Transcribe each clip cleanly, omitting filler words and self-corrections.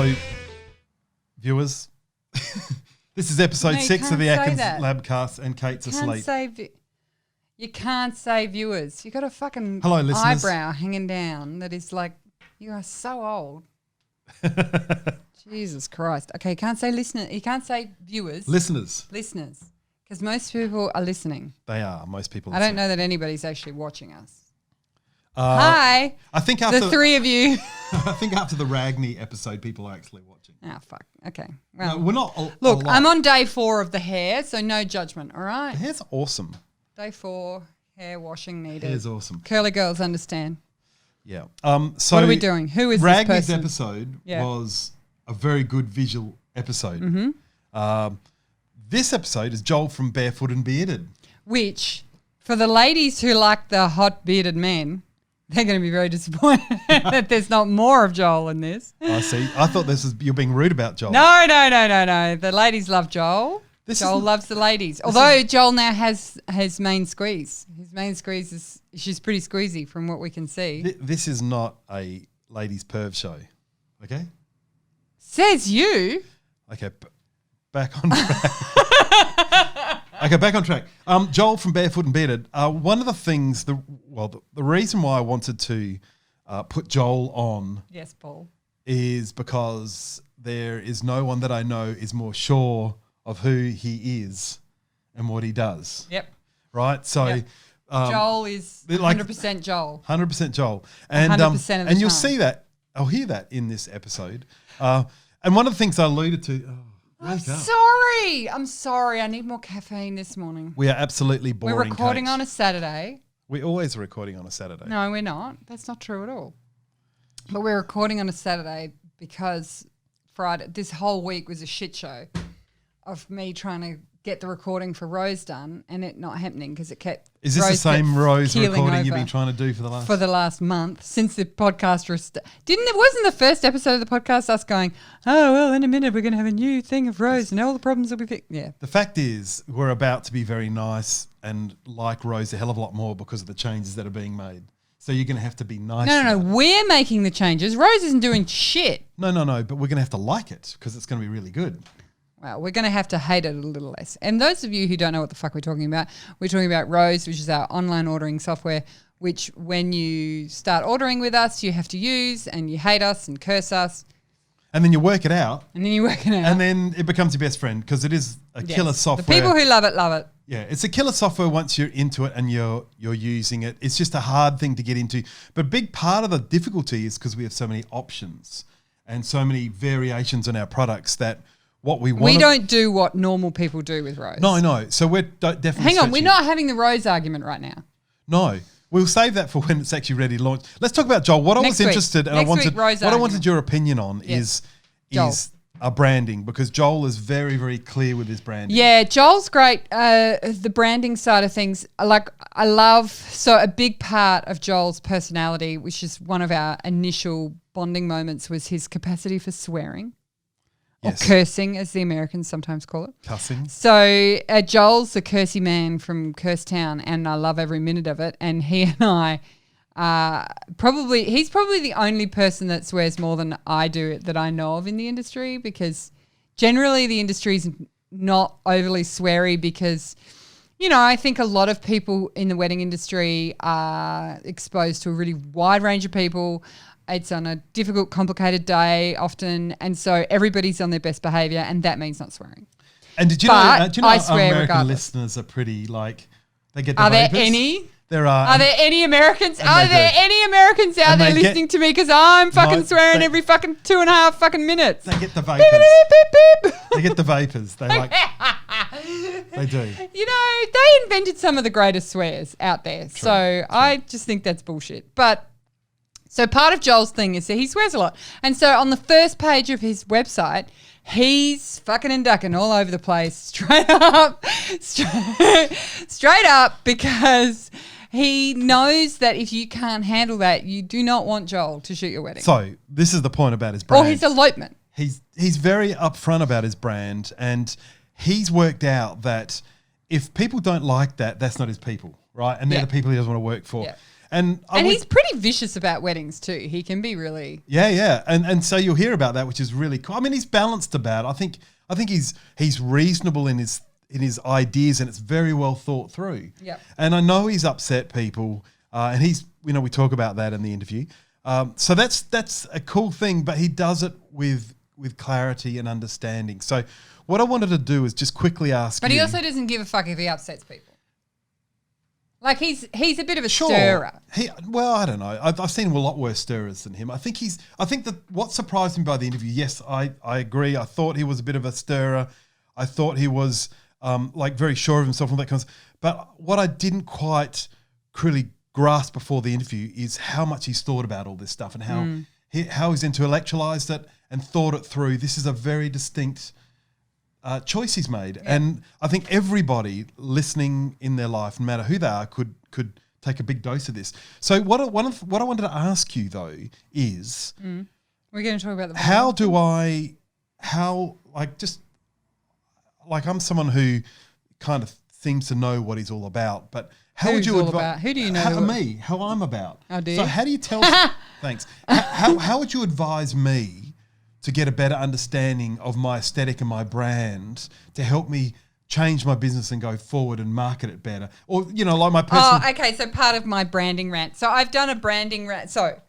Hello, viewers. This is episode 6 of the Atkins Labcast, and Kate's asleep. You can't say viewers. You got a fucking eyebrow hanging down that is like, you are so old. Jesus Christ. Okay, you can't say listener. You can't say viewers. Listeners. Because most people are listening. They are. Most people I don't know that anybody's actually watching us. Hi. I think after the three of you. I think after the Ragney episode, people are actually watching. Oh, fuck. Okay. Well, no, we're not. Look, I'm on day 4 of the hair, so no judgment, all right? The hair's awesome. Day 4, hair washing needed. Hair's awesome. Curly girls understand. Yeah. So what are we doing? Who is Ragney's this person? episode was a very good visual episode. Mm-hmm. This episode is Joel from Barefoot and Bearded. Which, for the ladies who like the hot bearded men, they're going to be very disappointed that there's not more of Joel in this. I see. I thought you're being rude about Joel. No. The ladies love Joel. Joel loves the ladies. Although Joel now has his main squeeze. His main squeeze she's pretty squeezy from what we can see. This is not a ladies' perv show, okay? Says you. Okay, back on track. Back on track. Joel from Barefoot and Bearded. One of the things, the reason why I wanted to put Joel on, yes, Paul, is because there is no one that I know is more sure of who he is and what he does. Yep. Right. So Joel is 100% Joel. 100% Joel, and 100% of the and you'll time. see that. I'll hear that in this episode. And one of the things I alluded to. I'm sorry. I need more caffeine this morning. We are absolutely boring. We're recording Kate. on a Saturday. We always are recording on a Saturday. No, we're not. That's not true at all. But we're recording on a Saturday because Friday, this whole week was a shit show of me trying to get the recording for Rose done and it not happening because it kept. Is this the same Rose recording you've been trying to do for the last month since the podcast it wasn't the first episode of the podcast us going, oh well, in a minute we're going to have a new thing of Rose and all the problems will be fixed. Yeah. The fact is we're about to be very nice and like Rose a hell of a lot more because of the changes that are being made. So you're going to have to be nice. No. We're making the changes. Rose isn't doing shit. No. But we're going to have to like it because it's going to be really good. Well, we're going to have to hate it a little less. And those of you who don't know what the fuck we're talking about Rose, which is our online ordering software, which when you start ordering with us, you have to use and you hate us and curse us. And then you work it out. And then it becomes your best friend because it is a killer software. The people who love it, love it. Yeah, it's a killer software once you're into it and you're using it. It's just a hard thing to get into. But a big part of the difficulty is because we have so many options and so many variations on our products that what we want. We don't do what normal people do with Rose. No. So we're definitely. Hang on, we're not having the Rose argument right now. No. We'll save that for when it's actually ready to launch. Let's talk about Joel. What I was interested and I wanted your opinion on is our branding, because Joel is very, very clear with his branding. Yeah, Joel's great. The branding side of things, I love. So a big part of Joel's personality, which is one of our initial bonding moments, was his capacity for swearing. Yes. Or cursing, as the Americans sometimes call it. Cussing. So Joel's a cursey man from Curse Town, and I love every minute of it. And he and I he's probably the only person that swears more than I do that I know of in the industry, because generally the industry is not overly sweary because, I think a lot of people in the wedding industry are exposed to a really wide range of people. It's on a difficult, complicated day often, and so everybody's on their best behaviour, and that means not swearing. And do you know I swear American regardless. listeners are pretty they get the Are vapors? there any? There are. Are there any Americans? Are there any Americans out there listening to me? Because I'm fucking swearing every fucking 2.5 fucking minutes. They get the vapors. Beep, beep, beep, beep. They get the vapors. They They do. They invented some of the greatest swears out there. True. I just think that's bullshit. But so part of Joel's thing is that he swears a lot. And so on the first page of his website, he's fucking and ducking all over the place straight up, because he knows that if you can't handle that, you do not want Joel to shoot your wedding. So this is the point about his brand. Or his elopement. He's very upfront about his brand, and he's worked out that if people don't like that, that's not his people, right? And they're the people he doesn't want to work for. Yeah. And he's pretty vicious about weddings too. He can be really and so you'll hear about that, which is really cool. I mean, he's balanced about it. I think he's reasonable in his ideas, and it's very well thought through. Yep. And I know he's upset people, and he's we talk about that in the interview. So that's a cool thing, but he does it with clarity and understanding. So what I wanted to do is just quickly ask But you. he also doesn't give a fuck if he upsets people. Like he's a bit of a stirrer. I don't know. I've seen a lot worse stirrers than him. I think that what surprised me by the interview, yes, I agree. I thought he was a bit of a stirrer. I thought he was very sure of himself and that kind of stuff. But what I didn't quite really grasp before the interview is how much he's thought about all this stuff and how he's intellectualized it and thought it through. This is a very distinct choice he's made. Yeah. And I think everybody listening in their life, no matter who they are, could take a big dose of this. So what I wanted to ask you though is, we're going to talk about I'm someone who kind of seems to know what he's all about, but how would you advise? Who do you know? How I'm about. Oh, do you? So how do you tell? Thanks. How would you advise me to get a better understanding of my aesthetic and my brand to help me change my business and go forward and market it better? Or, like my personal... Oh, okay. So part of my branding rant. So I've done a branding rant. So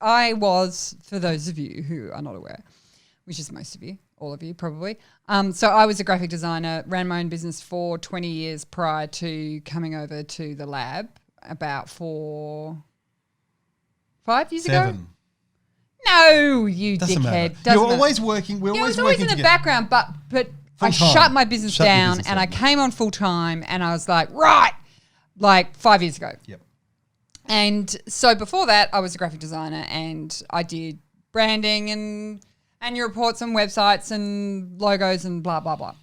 I was, for those of you who are not aware, which is most of you, all of you probably. So I was a graphic designer, ran my own business for 20 years prior to coming over to the lab about 5 years ago. No, you Doesn't dickhead. Matter. You're always working. We're always working. I was always in the background, but I shut my business down and I came on full time and I was like, right, 5 years ago. Yep. And so before that, I was a graphic designer and I did branding and annual reports and websites and logos and blah, blah, blah.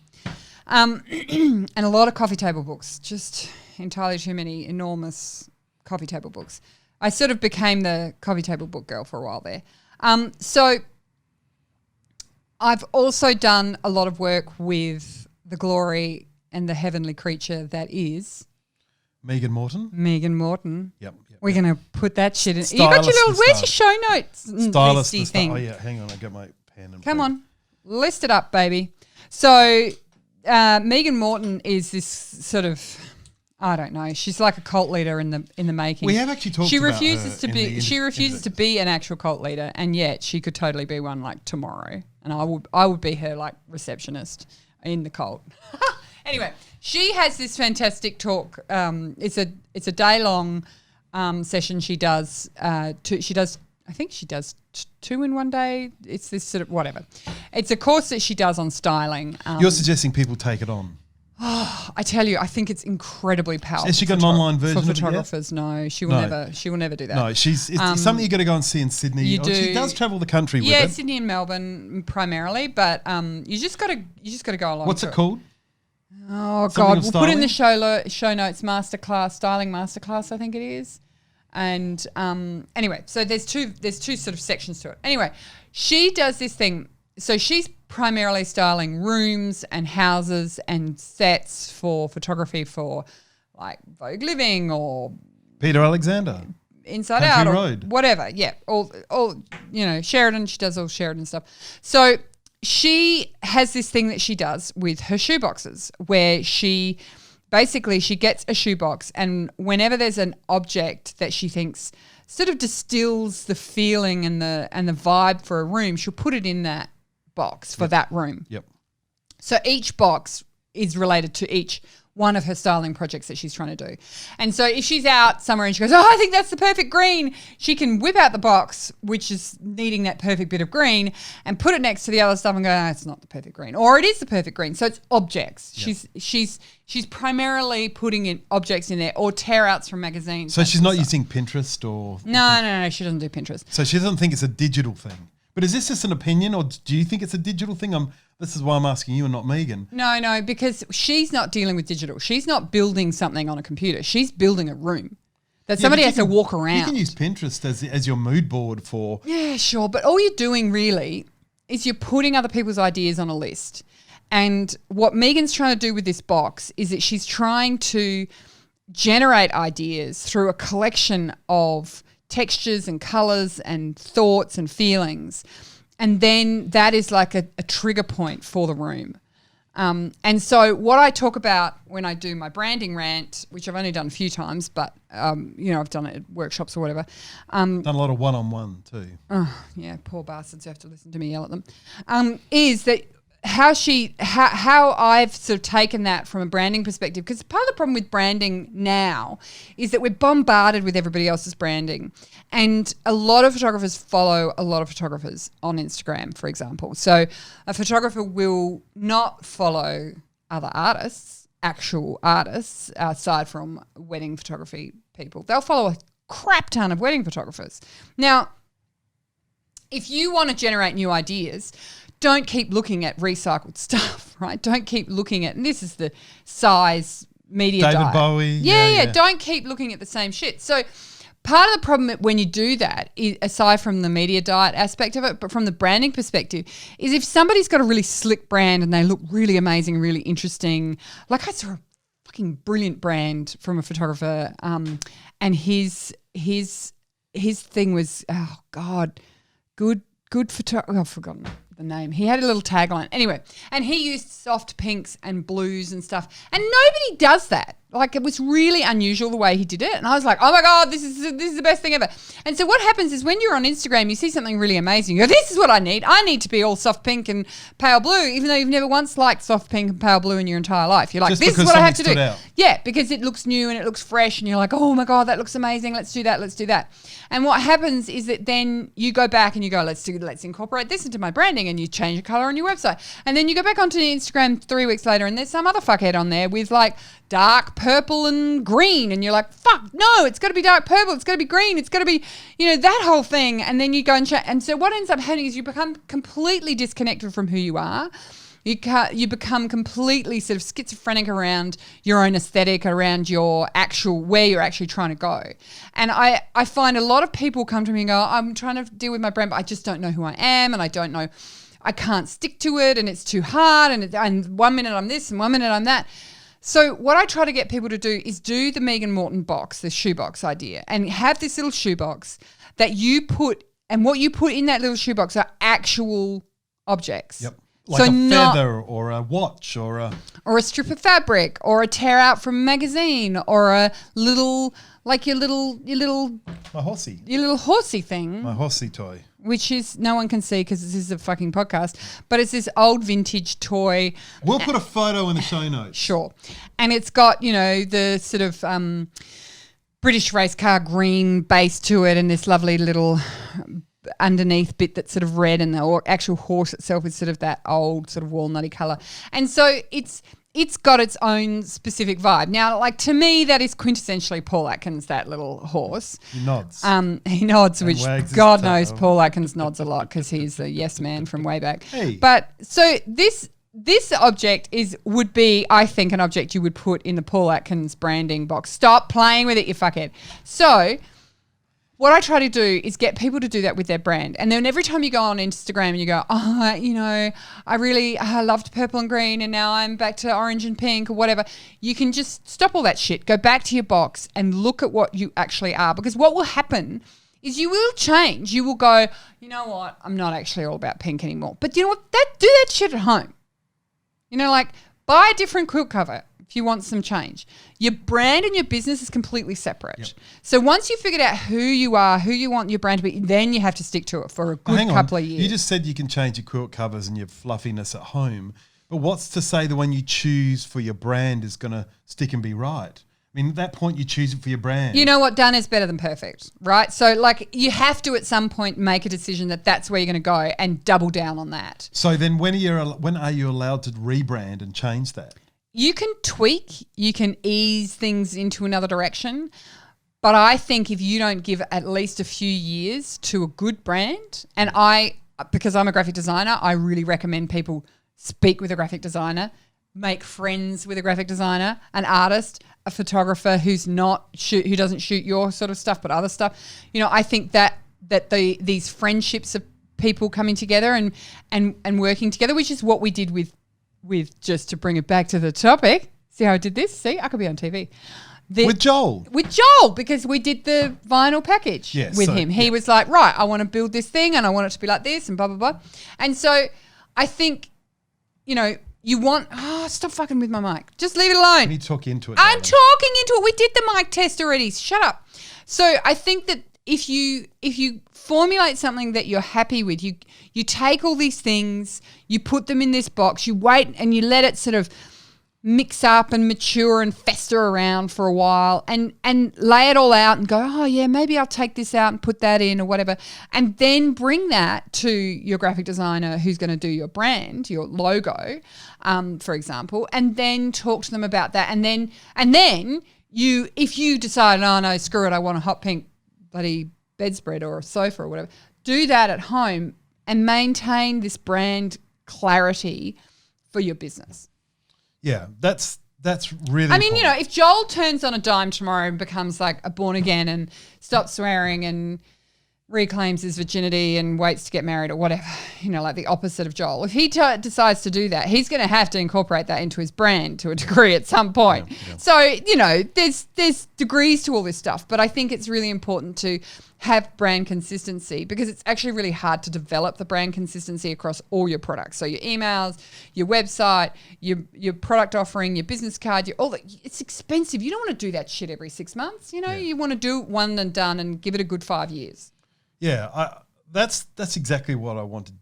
And a lot of coffee table books, just entirely too many enormous coffee table books. I sort of became the coffee table book girl for a while there. So I've also done a lot of work with the glory and the heavenly creature that is Megan Morton. Yep. We're going to put that shit in. You got your Stylist little, where's your show notes listy thing? Oh, yeah, hang on. I got my pen. And Come on. List it up, baby. So Megan Morton is this sort of, I don't know. She's like a cult leader in the making. We have actually talked she about refuses her to be. She refuses to be an actual cult leader, and yet she could totally be one like tomorrow. And I would be her like receptionist in the cult. Anyway, she has this fantastic talk. It's a day long session. She does. I think she does two in one day. It's this sort of whatever. It's a course that she does on styling. You're suggesting people take it on. I tell you, I think it's incredibly powerful. Has she got an online version for of it yet? photographers? No, she will never. She will never do that. No, it's something you got to go and see in Sydney. You do. She does travel the country with it. Yeah, Sydney and Melbourne primarily, but you just got to go along. What's it called? Oh Something God, of we'll put in the show notes. Masterclass, styling masterclass, I think it is. And anyway, so there's two sort of sections to it. Anyway, she does this thing. So she's primarily styling rooms and houses and sets for photography for like Vogue Living or Peter Alexander, Inside Country Out or Road. Whatever. Yeah, all Sheridan. She does all Sheridan stuff. So she has this thing that she does with her shoeboxes where she gets a shoebox, and whenever there's an object that she thinks sort of distills the feeling and the vibe for a room, she'll put it in that box for that room. Yep. So each box is related to each one of her styling projects that she's trying to do. And so if she's out somewhere and she goes, oh, I think that's the perfect green, she can whip out the box, which is needing that perfect bit of green, and put it next to the other stuff and go, oh, it's not the perfect green. Or it is the perfect green. So it's objects. Yep. She's primarily putting in objects in there or tear outs from magazines. So she's not using Pinterest or... No, she doesn't do Pinterest. So she doesn't think it's a digital thing. But is this just an opinion, or do you think it's a digital thing? This is why I'm asking you and not Megan. No, because she's not dealing with digital. She's not building something on a computer. She's building a room that somebody has to walk around. You can use Pinterest as your mood board for... Yeah, sure. But all you're doing really is you're putting other people's ideas on a list. And what Megan's trying to do with this box is that she's trying to generate ideas through a collection of textures and colours and thoughts and feelings. And then that is like a trigger point for the room. And so what I talk about when I do my branding rant, which I've only done a few times, but, I've done it at workshops or whatever. Done a lot of one-on-one too. Oh, yeah, poor bastards who have to listen to me yell at them. Is that how I've sort of taken that from a branding perspective, because part of the problem with branding now is that we're bombarded with everybody else's branding. And a lot of photographers follow a lot of photographers on Instagram, for example. So a photographer will not follow other artists, actual artists, aside from wedding photography people. They'll follow a crap ton of wedding photographers. Now, if you want to generate new ideas, don't keep looking at recycled stuff, right? Don't keep looking at, and this is the size media David diet. Bowie. Yeah. Don't keep looking at the same shit. So part of the problem when you do that, aside from the media diet aspect of it, but from the branding perspective, is if somebody's got a really slick brand and they look really amazing, really interesting. Like I saw a fucking brilliant brand from a photographer, and his thing was, oh God, good photography. I've forgotten the name. He had a little tagline. Anyway, and he used soft pinks and blues and stuff. And nobody does that. Like, it was really unusual the way he did it. And I was like, oh my God, this is the best thing ever. And so what happens is when you're on Instagram, you see something really amazing. You go, this is what I need. I need to be all soft pink and pale blue, even though you've never once liked soft pink and pale blue in your entire life. You're like, Just this is what I have to do. Out. Yeah, because it looks new and it looks fresh and you're like, oh my God, that looks amazing. Let's do that. Let's do that. And what happens is that then you go back and you go, let's incorporate this into my branding, and you change the color on your website. And then you go back onto Instagram 3 weeks later and there's some other fuckhead on there with like dark purple and green, and you're like, fuck, no, it's got to be dark purple, it's got to be green, it's got to be, that whole thing. And then you go and and so what ends up happening is you become completely disconnected from who you are. You become completely sort of schizophrenic around your own aesthetic, around your where you're actually trying to go. And I find a lot of people come to me and go, I'm trying to deal with my brand, but I just don't know who I am, and I don't know, I can't stick to it, and it's too hard, and 1 minute I'm this and 1 minute I'm that. So what I try to get people to do is do the Megan Morton box, the shoebox idea, and have this little shoebox that you put, and what you put in that little shoebox are actual objects. Yep. Like a feather or a watch or a strip of fabric or a tear out from a magazine or a little, like your little my horsey. Your little horsey thing. My Horsie Toy. Which is, no one can see because this is a fucking podcast, but it's this old vintage toy. We'll put a photo in the show notes. Sure. And it's got, the sort of British race car green base to it, and this lovely little underneath bit that's sort of red, and the actual horse itself is sort of that old sort of walnutty colour. And so it's got its own specific vibe. Now, like, to me, that is quintessentially Paul Atkins, that little horse. He nods. He nods, which God knows Paul Atkins nods a lot because he's the yes man from way back. Hey. But so this object would be, I think, an object you would put in the Paul Atkins branding box. Stop playing with it, you fuckhead. So what I try to do is get people to do that with their brand. And then every time you go on Instagram and you go, I loved purple and green and now I'm back to orange and pink or whatever, you can just stop all that shit, go back to your box and look at what you actually are. Because what will happen is you will change. You will go, you know what, I'm not actually all about pink anymore. But you know what, do that shit at home. Like, buy a different quilt cover if you want some change. Your brand and your business is completely separate. Yep. So once you've figured out who you are, who you want your brand to be, then you have to stick to it for a good couple of years. You just said you can change your quilt covers and your fluffiness at home, but what's to say the one you choose for your brand is going to stick and be right? I mean, at that point, you choose it for your brand. You know what? Done is better than perfect, right? So, like, you have to at some point make a decision that that's where you're going to go and double down on that. So then when are you allowed to rebrand and change that? You can tweak, you can ease things into another direction, but I think if you don't give at least a few years to a good brand, and because I'm a graphic designer, I really recommend people speak with a graphic designer, make friends with a graphic designer, an artist, a photographer who doesn't shoot your sort of stuff but other stuff. I think that these friendships of people coming together and working together, which is what we did with just to bring it back to the topic. See how I did this? See, I could be on TV. With Joel. With Joel, because we did the vinyl package with him. He was like, right, I want to build this thing and I want it to be like this and blah, blah, blah. And so I think, you want, stop fucking with my mic. Just leave it alone. You need to talk into it. I'm talking into it. We did the mic test already. Shut up. So I think that if you formulate something that you're happy with, you take all these things, you put them in this box, you wait and you let it sort of mix up and mature and fester around for a while and lay it all out and go, oh yeah, maybe I'll take this out and put that in or whatever. And then bring that to your graphic designer who's going to do your brand, your logo, for example, and then talk to them about that. And then if you decide, oh no, screw it, I want a hot pink bloody bedspread or a sofa or whatever, do that at home and maintain this brand clarity for your business. Yeah, that's really I mean, important. if Joel turns on a dime tomorrow and becomes like a born again and stops swearing and reclaims his virginity and waits to get married or whatever, like the opposite of Joel. If he decides to do that, he's going to have to incorporate that into his brand to a degree at some point. Yeah. So, there's degrees to all this stuff, but I think it's really important to have brand consistency because it's actually really hard to develop the brand consistency across all your products. So your emails, your website, your product offering, your business card, it's expensive. You don't want to do that shit every 6 months. You want to do it one and done and give it a good 5 years. Yeah, that's exactly what I wanted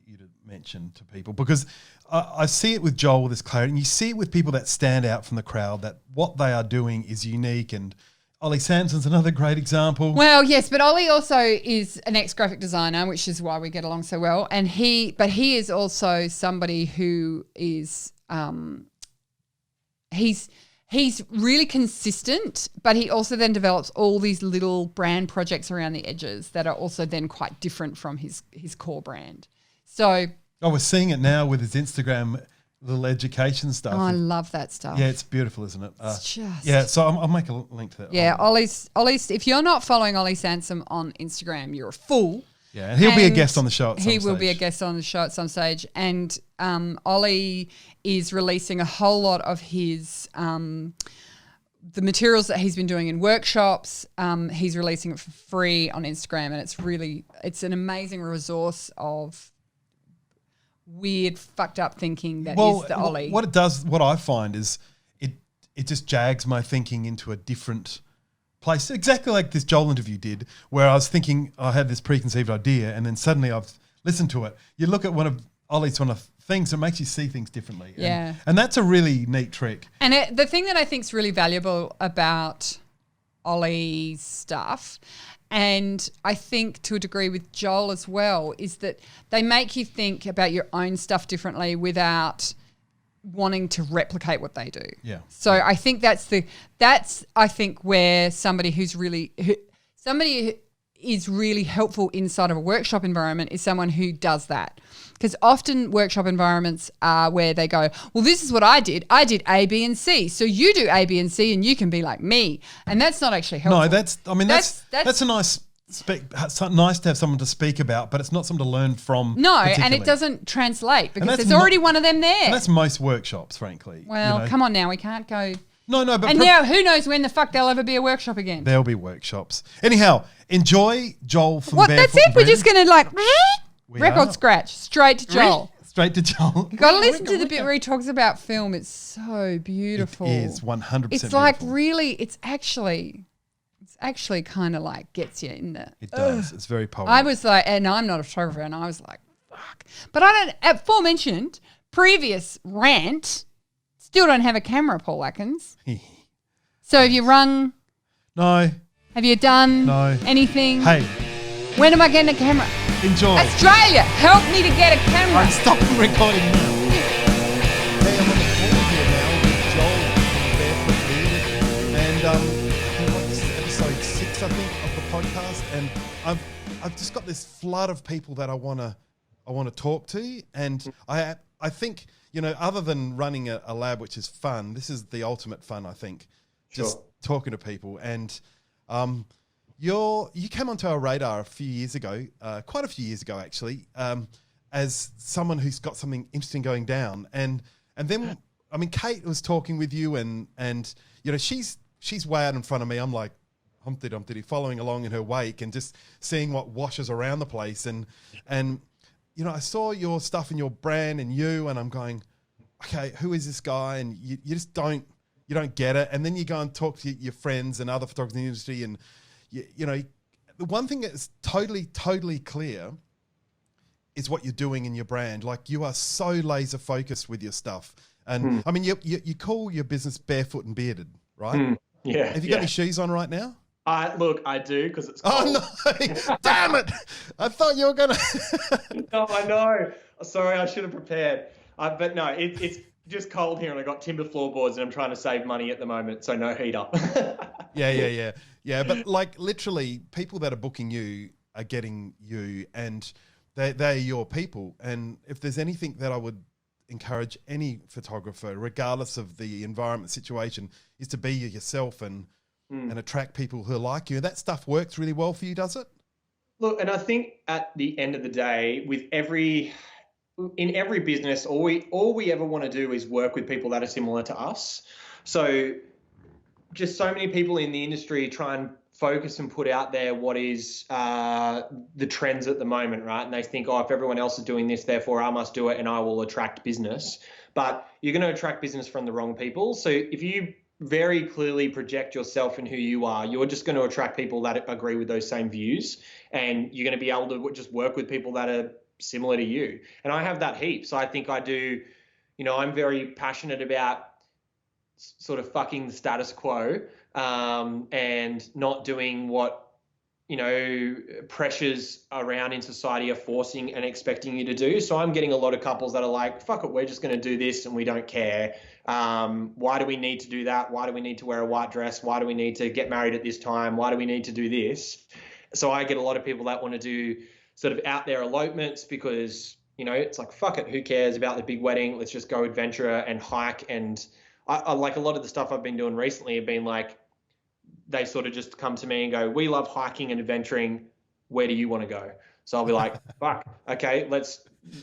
you to mention to people because I see it with Joel with this clarity, and you see it with people that stand out from the crowd, that what they are doing is unique. And Oli Sansom's another great example. Well, yes, but Oli also is an ex-graphic designer, which is why we get along so well. And he is also somebody who is he's really consistent, but he also then develops all these little brand projects around the edges that are also then quite different from his core brand. So we're seeing it now with his Instagram little education stuff. Oh, I love that stuff. Yeah, it's beautiful, isn't it? It's just... Yeah, so I'll make a link to that. Yeah, Oli's. If you're not following Oli Sansom on Instagram, you're a fool. Yeah, and he'll be a guest on the show at some stage. He will be a guest on the show at some stage. And Oli is releasing a whole lot of his the materials that he's been doing in workshops. He's releasing it for free on Instagram, and it's an amazing resource of weird, fucked up thinking that is the Oli. What it does, what I find is it just jags my thinking into a different place, exactly like this Joel interview did, where I was thinking I had this preconceived idea, and then suddenly I've listened to it. You look at one of Oli's things, it makes you see things differently. Yeah. And that's a really neat trick. And the thing that I think is really valuable about Oli's stuff, and I think to a degree with Joel as well, is that they make you think about your own stuff differently without wanting to replicate what they do. Yeah. So I think that's I think where somebody who is really helpful inside of a workshop environment is someone who does that. Because often workshop environments are where they go, well, this is what I did. I did A, B, and C. So you do A, B, and C, and you can be like me. And that's not actually helpful. No, that's a nice nice to have someone to speak about, but it's not something to learn from. No, and it doesn't translate because there's already one of them there. And that's most workshops, frankly. Well, come on now, we can't go. No, but now who knows when the fuck there'll ever be a workshop again? There'll be workshops. Anyhow, enjoy Joel from Barefoot That's it. and We're just going to We record are. scratch straight to Joel. Straight to Joel. You've got to listen to the bit where he talks about film. It's so beautiful. It is 100% It's like beautiful. really, it's actually kind of like gets you in there. It does. It's very powerful. I was like, and I'm not a photographer, and I was like, fuck. But I don't, aforementioned previous rant, still don't have a camera, Paul Atkins. So have you rung? No. Have you done anything? Hey. When am I getting a camera? Enjoy. Australia, help me to get a camera. I'm stopping recording now. Hey, I'm on the call here now with Joel from Barefoot and Bearded. And this is episode 6, I think, of the podcast. And I've just got this flood of people that I want to talk to. And I think, other than running a lab, which is fun, this is the ultimate fun, I think. Just talking to people. And you came onto our radar a few years ago, quite a few years ago actually, as someone who's got something interesting going down. And then, I mean, Kate was talking with you and she's she's way out in front of me. I'm like, Humpty Dumpty, following along in her wake and just seeing what washes around the place. And you know, I saw your stuff and your brand and you, and I'm going, okay, who is this guy? And you just don't get it. And then you go and talk to your friends and other photographers in the industry, and you know, the one thing that's totally clear is what you're doing in your brand. Like, you are so laser focused with your stuff. And I mean, you call your business Barefoot and Bearded, right? Yeah. Have you got any shoes on right now? Look, I do, because it's cold. Oh no! Damn it! I thought you were gonna. No, I know. Sorry, I should have prepared. But no, it's just cold here, and I got timber floorboards, and I'm trying to save money at the moment, so no heater. Yeah. But like, literally, people that are booking you are getting you, and they're your people. And if there's anything that I would encourage any photographer, regardless of the environment situation, is to be yourself and attract people who are like you. That stuff works really well for you, does it? Look, and I think at the end of the day, in every business, all we ever want to do is work with people that are similar to us. So just so many people in the industry try and focus and put out there what is the trends at the moment, right? And they think, oh, if everyone else is doing this, therefore I must do it and I will attract business. But you're going to attract business from the wrong people. So if you very clearly project yourself and who you are, you're just going to attract people that agree with those same views, and you're going to be able to just work with people that are similar to you. And I have that heap. So I think I do, you know, I'm very passionate about sort of fucking the status quo, and not doing what, you know, pressures around in society are forcing and expecting you to do. So I'm getting a lot of couples that are like, fuck it, we're just going to do this and we don't care. Why do we need to do that? Why do we need to wear a white dress? Why do we need to get married at this time? Why do we need to do this? So I get a lot of people that want to do sort of out there elopements because, you know, it's like, fuck it, who cares about the big wedding? Let's just go adventure and hike. And I like a lot of the stuff I've been doing recently have been like, they sort of just come to me and go, we love hiking and adventuring. Where do you want to go? So I'll be like, fuck, okay,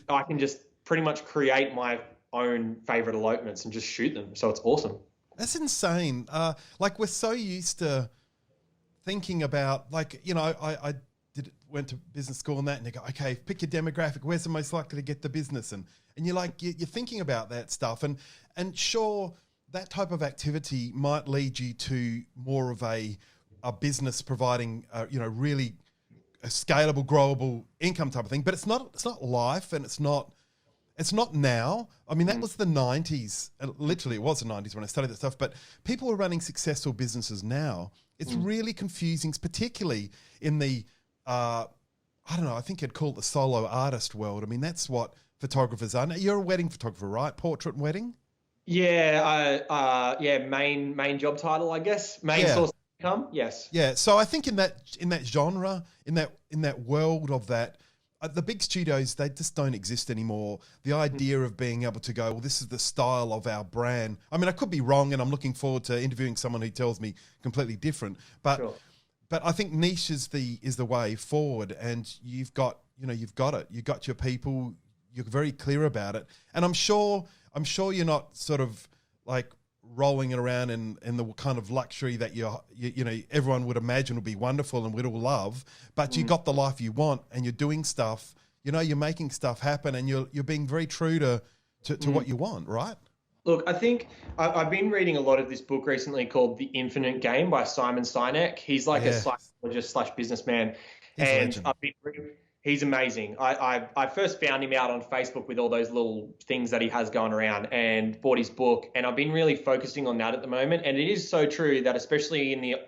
I can just pretty much create my own favorite elopements and just shoot them. So it's awesome. That's insane. Like, we're so used to thinking about, like, you know, I went to business school and that, and they go, okay, pick your demographic. Where's the most likely to get the business? And you're like, you're thinking about that stuff. And sure, that type of activity might lead you to more of a business providing, you know, really a scalable, growable income type of thing. But it's not life, and it's not now. I mean, that was the 90s. Literally, it was the 90s when I studied that stuff. But people are running successful businesses now. It's really confusing, particularly in the, I don't know, I think you'd call it the solo artist world. I mean, that's what photographers are. Now, you're a wedding photographer, right? Portrait and wedding? Yeah, main job title, I guess. Main source of income, yes. Yeah, so I think in that genre, in that world of that, the big studios, they just don't exist anymore. The idea of being able to go, well, this is the style of our brand. I mean, I could be wrong, and I'm looking forward to interviewing someone who tells me completely different. But Sure. But I think niche is the way forward, and you've got it. You've got your people. You're very clear about it, and I'm sure you're not sort of like rolling around in the kind of luxury that you know everyone would imagine would be wonderful and we'd all love. But you got the life you want, and you're doing stuff. You know, you're making stuff happen, and you're being very true to what you want, right? Look, I think I've been reading a lot of this book recently called The Infinite Game by Simon Sinek. He's like a psychologist / businessman. He's he's amazing. I first found him out on Facebook with all those little things that he has going around, and bought his book. And I've been really focusing on that at the moment. And it is so true that especially in the,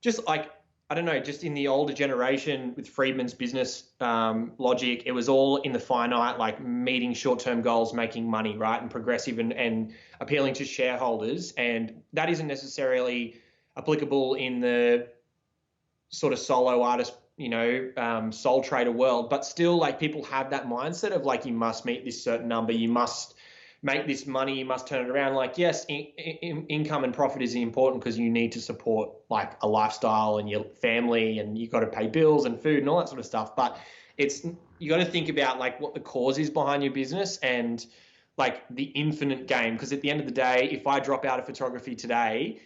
just like, I don't know, just in the older generation with Friedman's business logic, it was all in the finite, like meeting short-term goals, making money, right? And progressive and appealing to shareholders. And that isn't necessarily applicable in the sort of solo artist, you know, sole trader world. But still, like, people have that mindset of like, you must meet this certain number, you must make this money, you must turn it around. Like, yes, income and profit is important because you need to support like a lifestyle and your family, and you got to pay bills and food and all that sort of stuff. But you got to think about like what the cause is behind your business and like the infinite game. Because at the end of the day, if I drop out of photography today,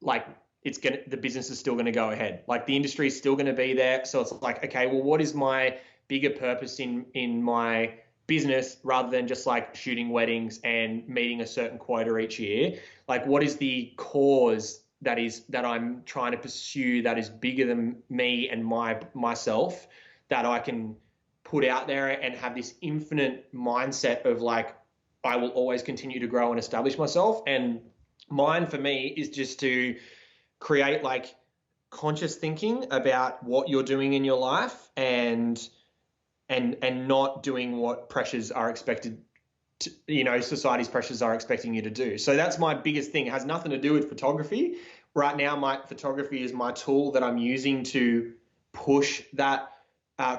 like the business is still going to go ahead. Like the industry is still going to be there. So it's like, okay, well, what is my bigger purpose in my business rather than just like shooting weddings and meeting a certain quota each year? Like, what is the cause that I'm trying to pursue that is bigger than me and myself, that I can put out there and have this infinite mindset of like, I will always continue to grow and establish myself. And mine for me is just to create like conscious thinking about what you're doing in your life and not doing what pressures are expected to, society's pressures are expecting you to do. So that's my biggest thing. It has nothing to do with photography. Right now, my photography is my tool that I'm using to push that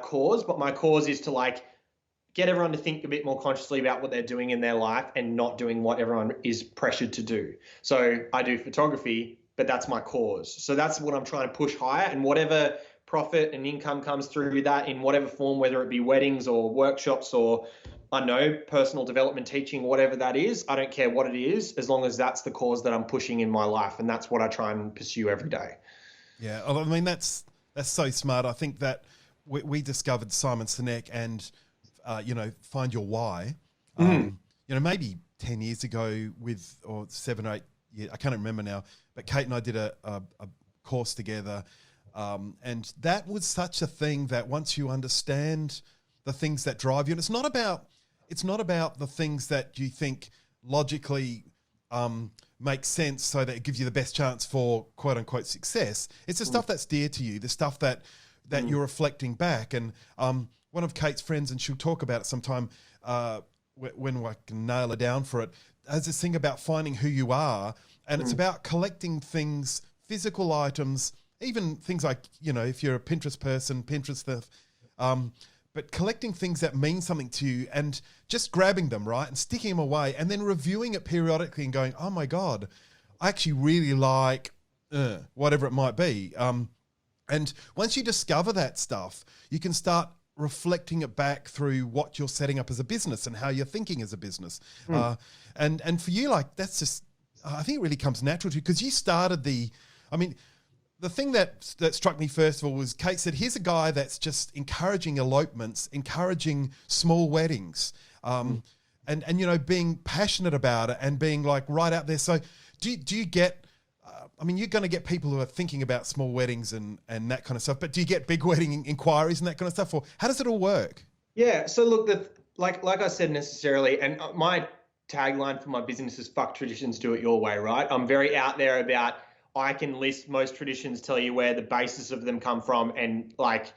cause, but my cause is to like get everyone to think a bit more consciously about what they're doing in their life and not doing what everyone is pressured to do. So I do photography, but that's my cause. So that's what I'm trying to push higher, and whatever profit and income comes through that in whatever form, whether it be weddings or workshops or, I don't know, personal development teaching, whatever that is, I don't care what it is, as long as that's the cause that I'm pushing in my life. And that's what I try and pursue every day. Yeah. I mean, that's so smart. I think that we discovered Simon Sinek and, Find Your Why, maybe 10 years ago or 7 or 8 years, I can't remember now, but Kate and I did a course together. And that was such a thing that once you understand the things that drive you, and it's not about the things that you think logically make sense so that it gives you the best chance for quote unquote success. It's the stuff that's dear to you, the stuff that you're reflecting back. And one of Kate's friends, and she'll talk about it sometime when I can nail her down for it, has this thing about finding who you are. And it's about collecting things, physical items, even things like, if you're a Pinterest person, Pinterest stuff, but collecting things that mean something to you and just grabbing them, right, and sticking them away and then reviewing it periodically and going, oh my God, I actually really like whatever it might be. And once you discover that stuff, you can start reflecting it back through what you're setting up as a business and how you're thinking as a business. And for you, like, that's just, I think it really comes natural to you because you started the thing that struck me first of all was Kate said, here's a guy that's just encouraging elopements, encouraging small weddings, and being passionate about it and being like right out there. So do you get, you're going to get people who are thinking about small weddings and that kind of stuff, but do you get big wedding inquiries and that kind of stuff? Or how does it all work? Yeah. So look, like I said, necessarily, and my tagline for my business is fuck traditions, do it your way, right? I'm very out there about, I can list most traditions, tell you where the basis of them come from and like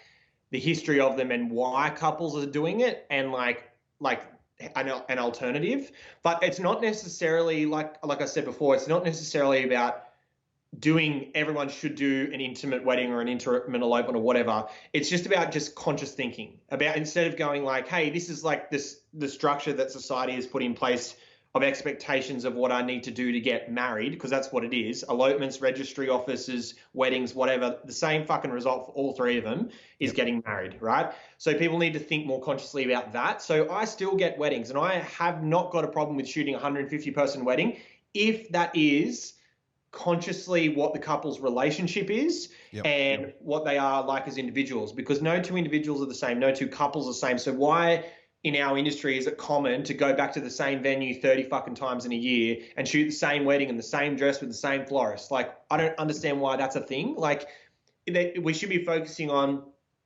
the history of them and why couples are doing it and like an alternative. But it's not necessarily like I said before, it's not necessarily about doing, everyone should do an intimate wedding or an intimate elopement or whatever. It's just about just conscious thinking about, instead of going like, hey, this is like the structure that society has put in place of expectations of what I need to do to get married, because that's what it is. Elopements, registry offices, weddings, whatever, the same fucking result for all three of them is getting married, right? So people need to think more consciously about that. So I still get weddings and I have not got a problem with shooting a 150-person wedding if that is consciously what the couple's relationship is and what they are like as individuals, because no two individuals are the same, no two couples are the same. So why in our industry is it common to go back to the same venue 30 fucking times in a year and shoot the same wedding in the same dress with the same florist? Like, I don't understand why that's a thing. Like, we should be focusing on,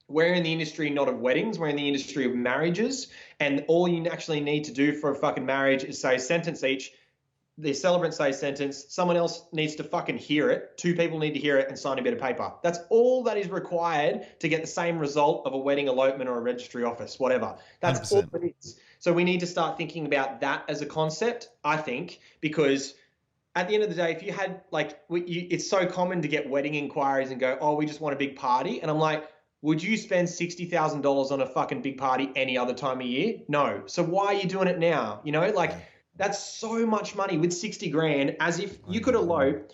we're in the industry not of weddings, we're in the industry of marriages, and all you actually need to do for a fucking marriage is say a sentence each. The celebrant says sentence, someone else needs to fucking hear it, two people need to hear it and sign a bit of paper. That's all that is required to get the same result of a wedding, elopement, or a registry office, whatever. That's 100%. All it is. So we need to start thinking about that as a concept, I think, because at the end of the day, if you had it's so common to get wedding inquiries and go, oh, we just want a big party. And I'm like, would you spend $60,000 on a fucking big party any other time of year? No. So why are you doing it now? That's so much money with 60 grand, as if you could elope.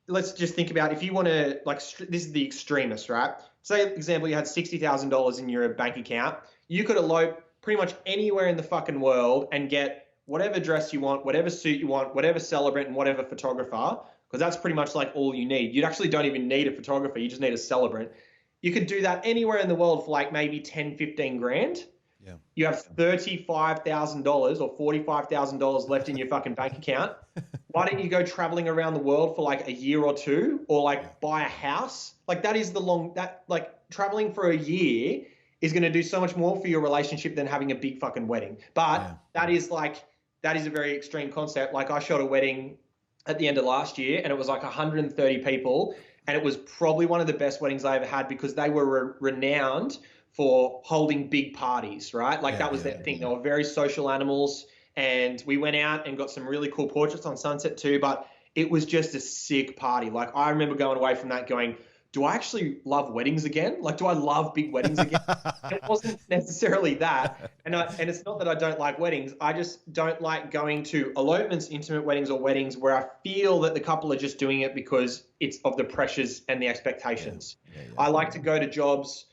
Let's just think about if you want to, this is the extremist, right? Say, for example, you had $60,000 in your bank account. You could elope pretty much anywhere in the fucking world and get whatever dress you want, whatever suit you want, whatever celebrant and whatever photographer, because that's pretty much like all you need. You actually don't even need a photographer. You just need a celebrant. You could do that anywhere in the world for like maybe 10, 15 grand. Yeah. You have $35,000 or $45,000 left in your fucking bank account. Why don't you go traveling around the world for like a year or two, or like buy a house? Like that is like traveling for a year is going to do so much more for your relationship than having a big fucking wedding. But that is a very extreme concept. Like I shot a wedding at the end of last year and it was like 130 people. And it was probably one of the best weddings I ever had because they were renowned for holding big parties, right? Like that was their thing. They were very social animals. And we went out and got some really cool portraits on Sunset too. But it was just a sick party. Like I remember going away from that going, do I actually love weddings again? Like, do I love big weddings again? It wasn't necessarily that. And it's not that I don't like weddings. I just don't like going to elopements, intimate weddings, or weddings where I feel that the couple are just doing it because it's of the pressures and the expectations. I like to go to jobs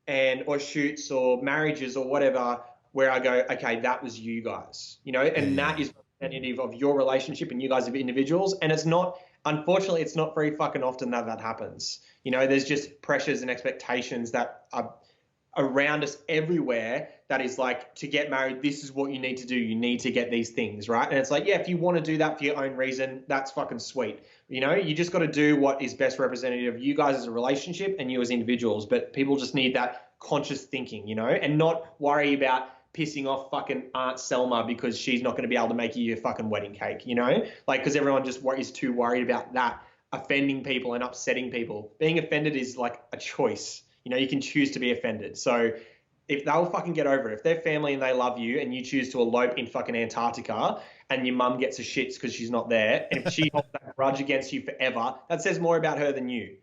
or shoots or marriages or whatever where I go, okay, that was you guys, and that is representative of your relationship and you guys are individuals. And unfortunately, it's not very fucking often that happens. There's just pressures and expectations that are around us everywhere that is like, to get married, this is what you need to do. You need to get these things, right? And it's like, yeah, if you want to do that for your own reason, that's fucking sweet. You just got to do what is best representative of you guys as a relationship and you as individuals. But people just need that conscious thinking, and not worry about pissing off fucking Aunt Selma because she's not going to be able to make you your fucking wedding cake, like, because everyone just is too worried about that offending people and upsetting people. Being offended is like a choice. You can choose to be offended. So if they'll fucking get over it, if they're family and they love you and you choose to elope in fucking Antarctica and your mum gets a shits because she's not there, and if she holds that grudge against you forever, that says more about her than you.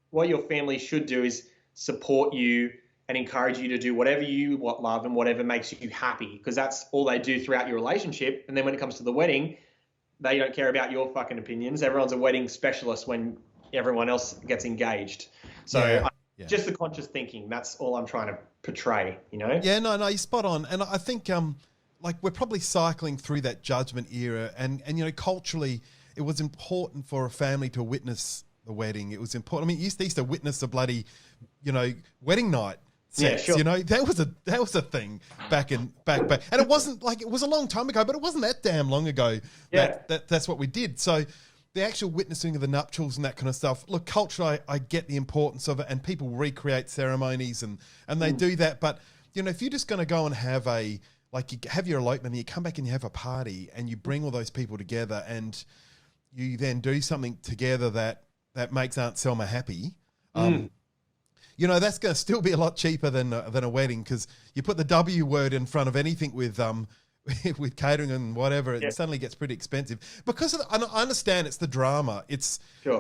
What your family should do is support you and encourage you to do whatever you love and whatever makes you happy, because that's all they do throughout your relationship. And then when it comes to the wedding, they don't care about your fucking opinions. Everyone's a wedding specialist when everyone else gets engaged. So just the conscious thinking, that's all I'm trying to portray, Yeah, no, you're spot on. And I think like we're probably cycling through that judgment era, and culturally it was important for a family to witness the wedding. It was important. I mean, they used to witness the bloody, wedding night. Sex, yeah, sure. That was a thing back, and it wasn't like, it was a long time ago, but it wasn't that damn long ago that's what we did. So the actual witnessing of the nuptials and that kind of stuff. Look, culturally, I get the importance of it, and people recreate ceremonies and they do that. But if you're just going to go and have you have your elopement, and you come back and you have a party, and you bring all those people together, and you then do something together that makes Aunt Selma happy. That's going to still be a lot cheaper than a wedding, because you put the W word in front of anything with with catering and whatever, it suddenly gets pretty expensive. Because I understand it's the drama.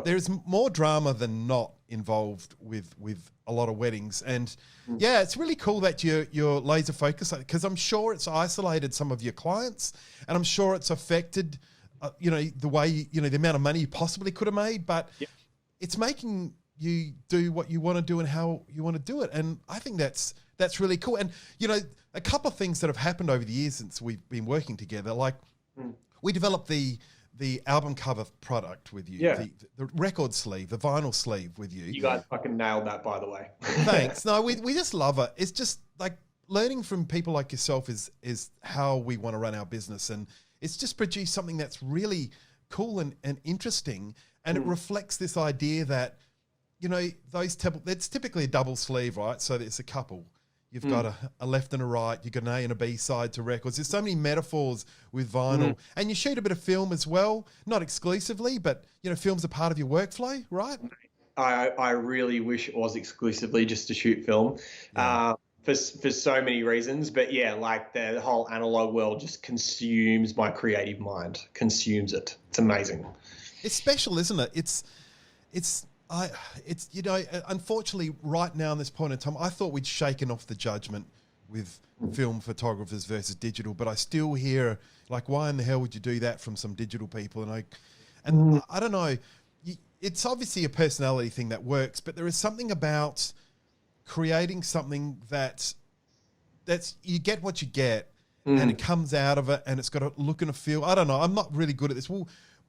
There's more drama than not involved with a lot of weddings, and it's really cool that you're laser focused, because I'm sure it's isolated some of your clients, and I'm sure it's affected the way the amount of money you possibly could have made, but it's making you do what you want to do and how you want to do it. And I think that's really cool. And, a couple of things that have happened over the years since we've been working together, like we developed the album cover product with you, the record sleeve, the vinyl sleeve with you. You guys fucking nailed that, by the way. Thanks. No, we just love it. It's just like learning from people like yourself is how we want to run our business. And it's just produced something that's really cool and interesting. And it reflects this idea that, it's typically a double sleeve, right? So there's a couple. You've got a left and a right. You've got an A and a B side to records. There's so many metaphors with vinyl. And you shoot a bit of film as well, not exclusively, but, film's a part of your workflow, right? I really wish it was exclusively just to shoot film for so many reasons. But, like the whole analog world just consumes my creative mind, consumes it. It's amazing. It's special, isn't it? It's unfortunately right now in this point in time, I thought we'd shaken off the judgment with film photographers versus digital, but I still hear like, why in the hell would you do that from some digital people? And I don't know, it's obviously a personality thing that works, but there is something about creating something that's you get what you get and it comes out of it and it's got a look and a feel. I don't know. I'm not really good at this.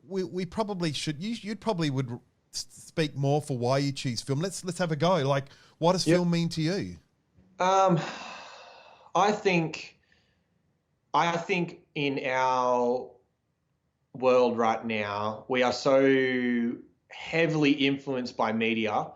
we probably should. You'd probably would speak more for why you choose film. Let's have a go. Like, what does film mean to you? I think in our world right now, we are so heavily influenced by media,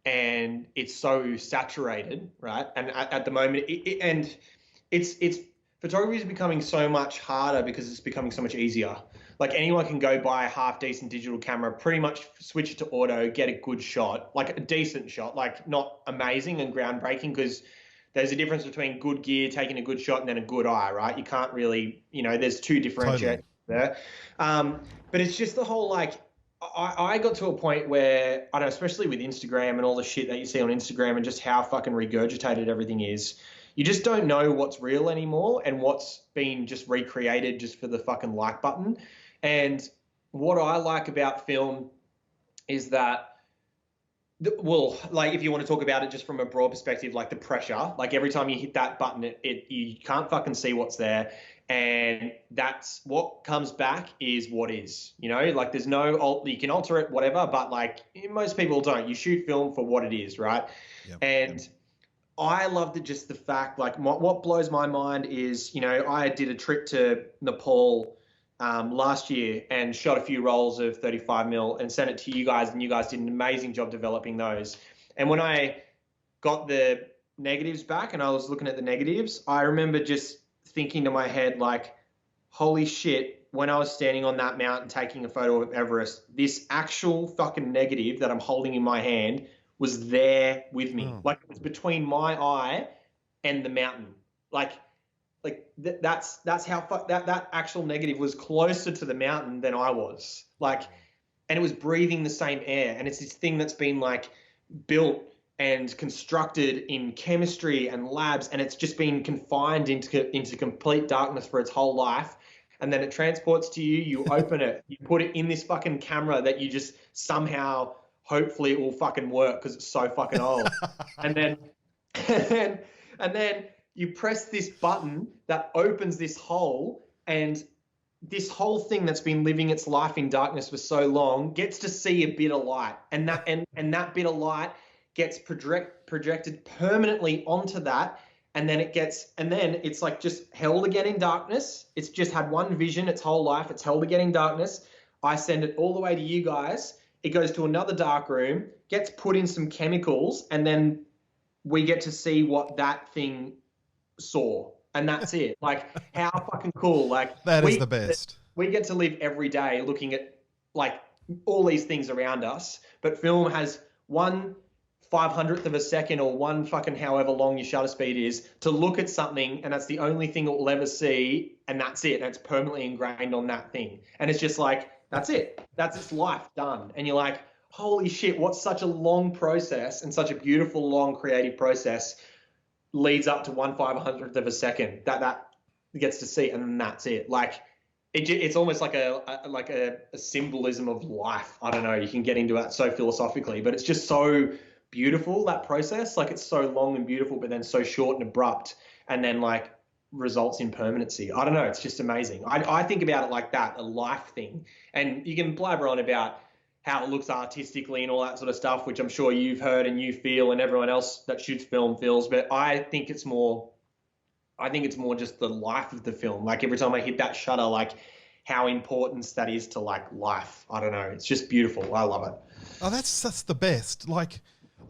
and it's so saturated, right? And at the moment, it's photography is becoming so much harder because it's becoming so much easier. Like, anyone can go buy a half decent digital camera, pretty much switch it to auto, get a good shot, like a decent shot, like not amazing and groundbreaking, because there's a difference between good gear, taking a good shot, and then a good eye, right? You can't really, there's two differentiators there. But it's just the whole, like, I got to a point where, I don't know, especially with Instagram and all the shit that you see on Instagram and just how fucking regurgitated everything is, you just don't know what's real anymore and what's been just recreated just for the fucking like button. And what I like about film is that, well, like, if you want to talk about it just from a broad perspective, like the pressure, like every time you hit that button, you can't fucking see what's there. And that's what comes back is what is, like there's no, you can alter it, whatever, but like most people don't. You shoot film for what it is, right? Yep. And I love just the fact, like what blows my mind is, I did a trip to Nepal last year and shot a few rolls of 35mm and sent it to you guys, and you guys did an amazing job developing those. And when I got the negatives back and I was looking at the negatives, I remember just thinking to my head, like, holy shit, when I was standing on that mountain taking a photo of Everest, this actual fucking negative that I'm holding in my hand was there with me. Like, it was between my eye and the mountain. That's how that actual negative was closer to the mountain than I was. Like, and it was breathing the same air. And it's this thing that's been like built and constructed in chemistry and labs, and it's just been confined into complete darkness for its whole life. And then it transports to you, you open it, you put it in this fucking camera that you just somehow, hopefully it will fucking work because it's so fucking old. and then you press this button that opens this hole, and this whole thing that's been living its life in darkness for so long gets to see a bit of light, and that bit of light gets projected permanently onto that, and then it's like just held again in darkness. It's just had one vision its whole life. It's held again in darkness. I send it all the way to you guys. It goes to another dark room, gets put in some chemicals, and then we get to see what that thing saw, and that's it. Like, how fucking cool. Like, that is the best. We get to live every day looking at like all these things around us, but film has 1/500th of a second or one fucking however long your shutter speed is to look at something, and that's the only thing it will ever see, and that's it. And it's permanently ingrained on that thing. And it's just like, that's it. That's its life done. And you're like, holy shit, what's such a long process and such a beautiful, long, creative process leads up to 1/500th of a second that gets to see, and then that's it. Like, it's almost like a symbolism of life. I don't know. You can get into that so philosophically, but it's just so beautiful, that process. Like, it's so long and beautiful, but then so short and abrupt, and then like results in permanency. I don't know. It's just amazing. I think about it like that, a life thing. And you can blabber on about how it looks artistically and all that sort of stuff, which I'm sure you've heard and you feel and everyone else that shoots film feels. But I think it's more just the life of the film. Like, every time I hit that shutter, like how important that is to like life. I don't know. It's just beautiful. I love it. Oh, that's the best. Like,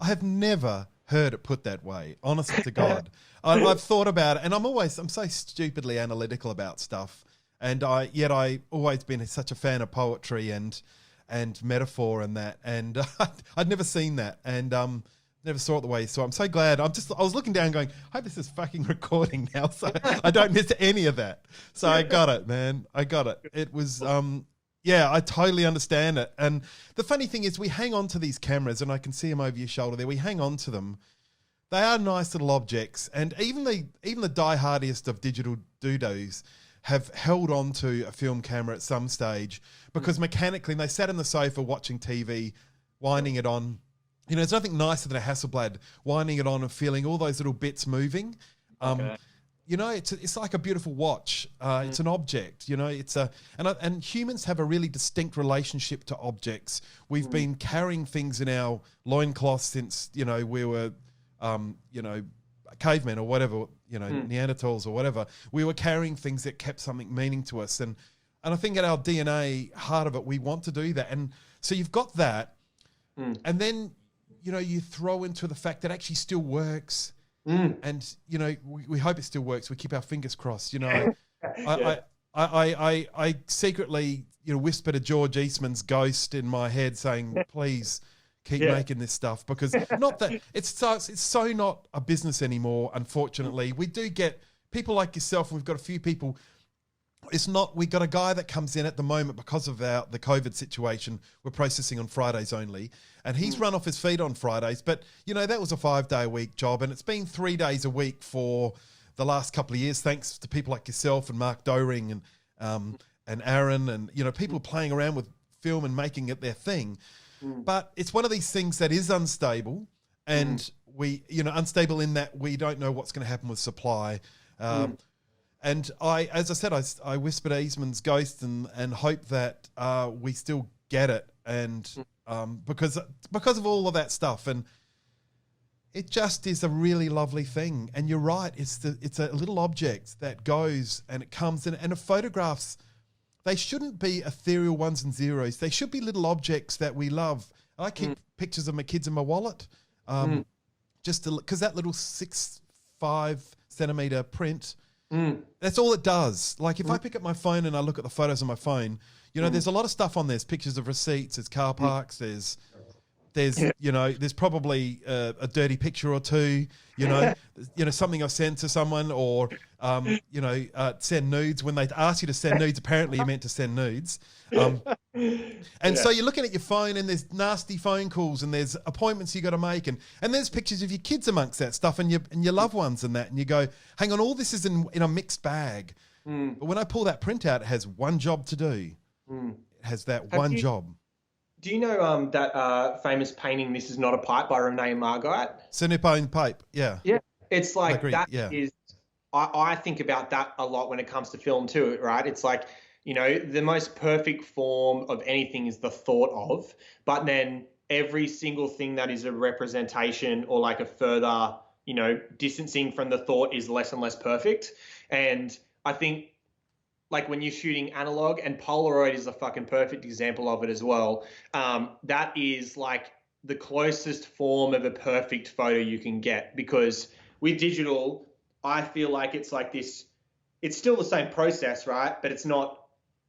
I have never heard it put that way. Honest to God. I've thought about it, and I'm so stupidly analytical about stuff. And I always been such a fan of poetry and metaphor and that, and I'd never seen that, and never saw it the way. So I'm so glad. I was looking down going, I hope this is fucking recording now, so I don't miss any of that. So I got it, man. I got it. It was, I totally understand it. And the funny thing is, we hang on to these cameras, and I can see them over your shoulder there. We hang on to them. They are nice little objects, and even the diehardiest of digital doodos have held on to a film camera at some stage because mechanically, they sat on the sofa watching TV, winding it on. There's nothing nicer than a Hasselblad winding it on and feeling all those little bits moving. you know, it's like a beautiful watch. It's an object, you know. And humans have a really distinct relationship to objects. We've been carrying things in our loincloths since, you know, we were, you know, cavemen or whatever, you know, Neanderthals or whatever. We were carrying things that kept something meaning to us. And I think at our DNA, heart of it, we want to do that. And so you've got that. And then, you know, you throw into the fact that it actually still works. And, you know, we hope it still works. We keep our fingers crossed, you know. I secretly, you know, whisper to George Eastman's ghost in my head saying, please keep making this stuff, because not that it's so not a business anymore. Unfortunately, we do get people like yourself. We've got a few people. It's not, we got a guy that comes in at the moment because of the COVID situation. We're processing on Fridays only, and he's run off his feet on Fridays. But, you know, that was a 5-day-a-week job, and it's been 3 days a week for the last couple of years, thanks to people like yourself and Mark Doring and Aaron, and, you know, people playing around with film and making it their thing. But it's one of these things that is unstable, and we, you know, unstable in that we don't know what's going to happen with supply. And as I said, I whispered Eastman's ghost and hope that we still get it, and because of all of that stuff, and it just is a really lovely thing. And you're right, it's a little object that goes and it comes in, and the photographs, they shouldn't be ethereal ones and zeros. They should be little objects that we love. I keep pictures of my kids in my wallet, just because that little 6.5 centimeter print. That's all it does. Like if I pick up my phone and I look at the photos on my phone, you know, there's a lot of stuff on there. There's pictures of receipts, there's car parks, there's you know, there's probably a dirty picture or two, you know, something I sent to someone, or you know, send nudes. When they ask you to send nudes, apparently you meant to send nudes. And so you're looking at your phone, and there's nasty phone calls, and there's appointments you got to make, and there's pictures of your kids amongst that stuff, and your loved ones and that, and you go, hang on, all this is in a mixed bag. But when I pull that print out, it has one job to do. It has that one job. Do you know that famous painting, This Is Not a Pipe, by Rene Magritte? Ce n'est pas une pipe, yeah. Yeah, it's like Magritte, that is, I think about that a lot when it comes to film too, right? It's like, you know, the most perfect form of anything is the thought of, but then every single thing that is a representation or like a further, you know, distancing from the thought is less and less perfect. And I think, like when you're shooting analog, and Polaroid is a fucking perfect example of it as well. That is like the closest form of a perfect photo you can get, because with digital, I feel like it's like this, it's still the same process, right? But it's not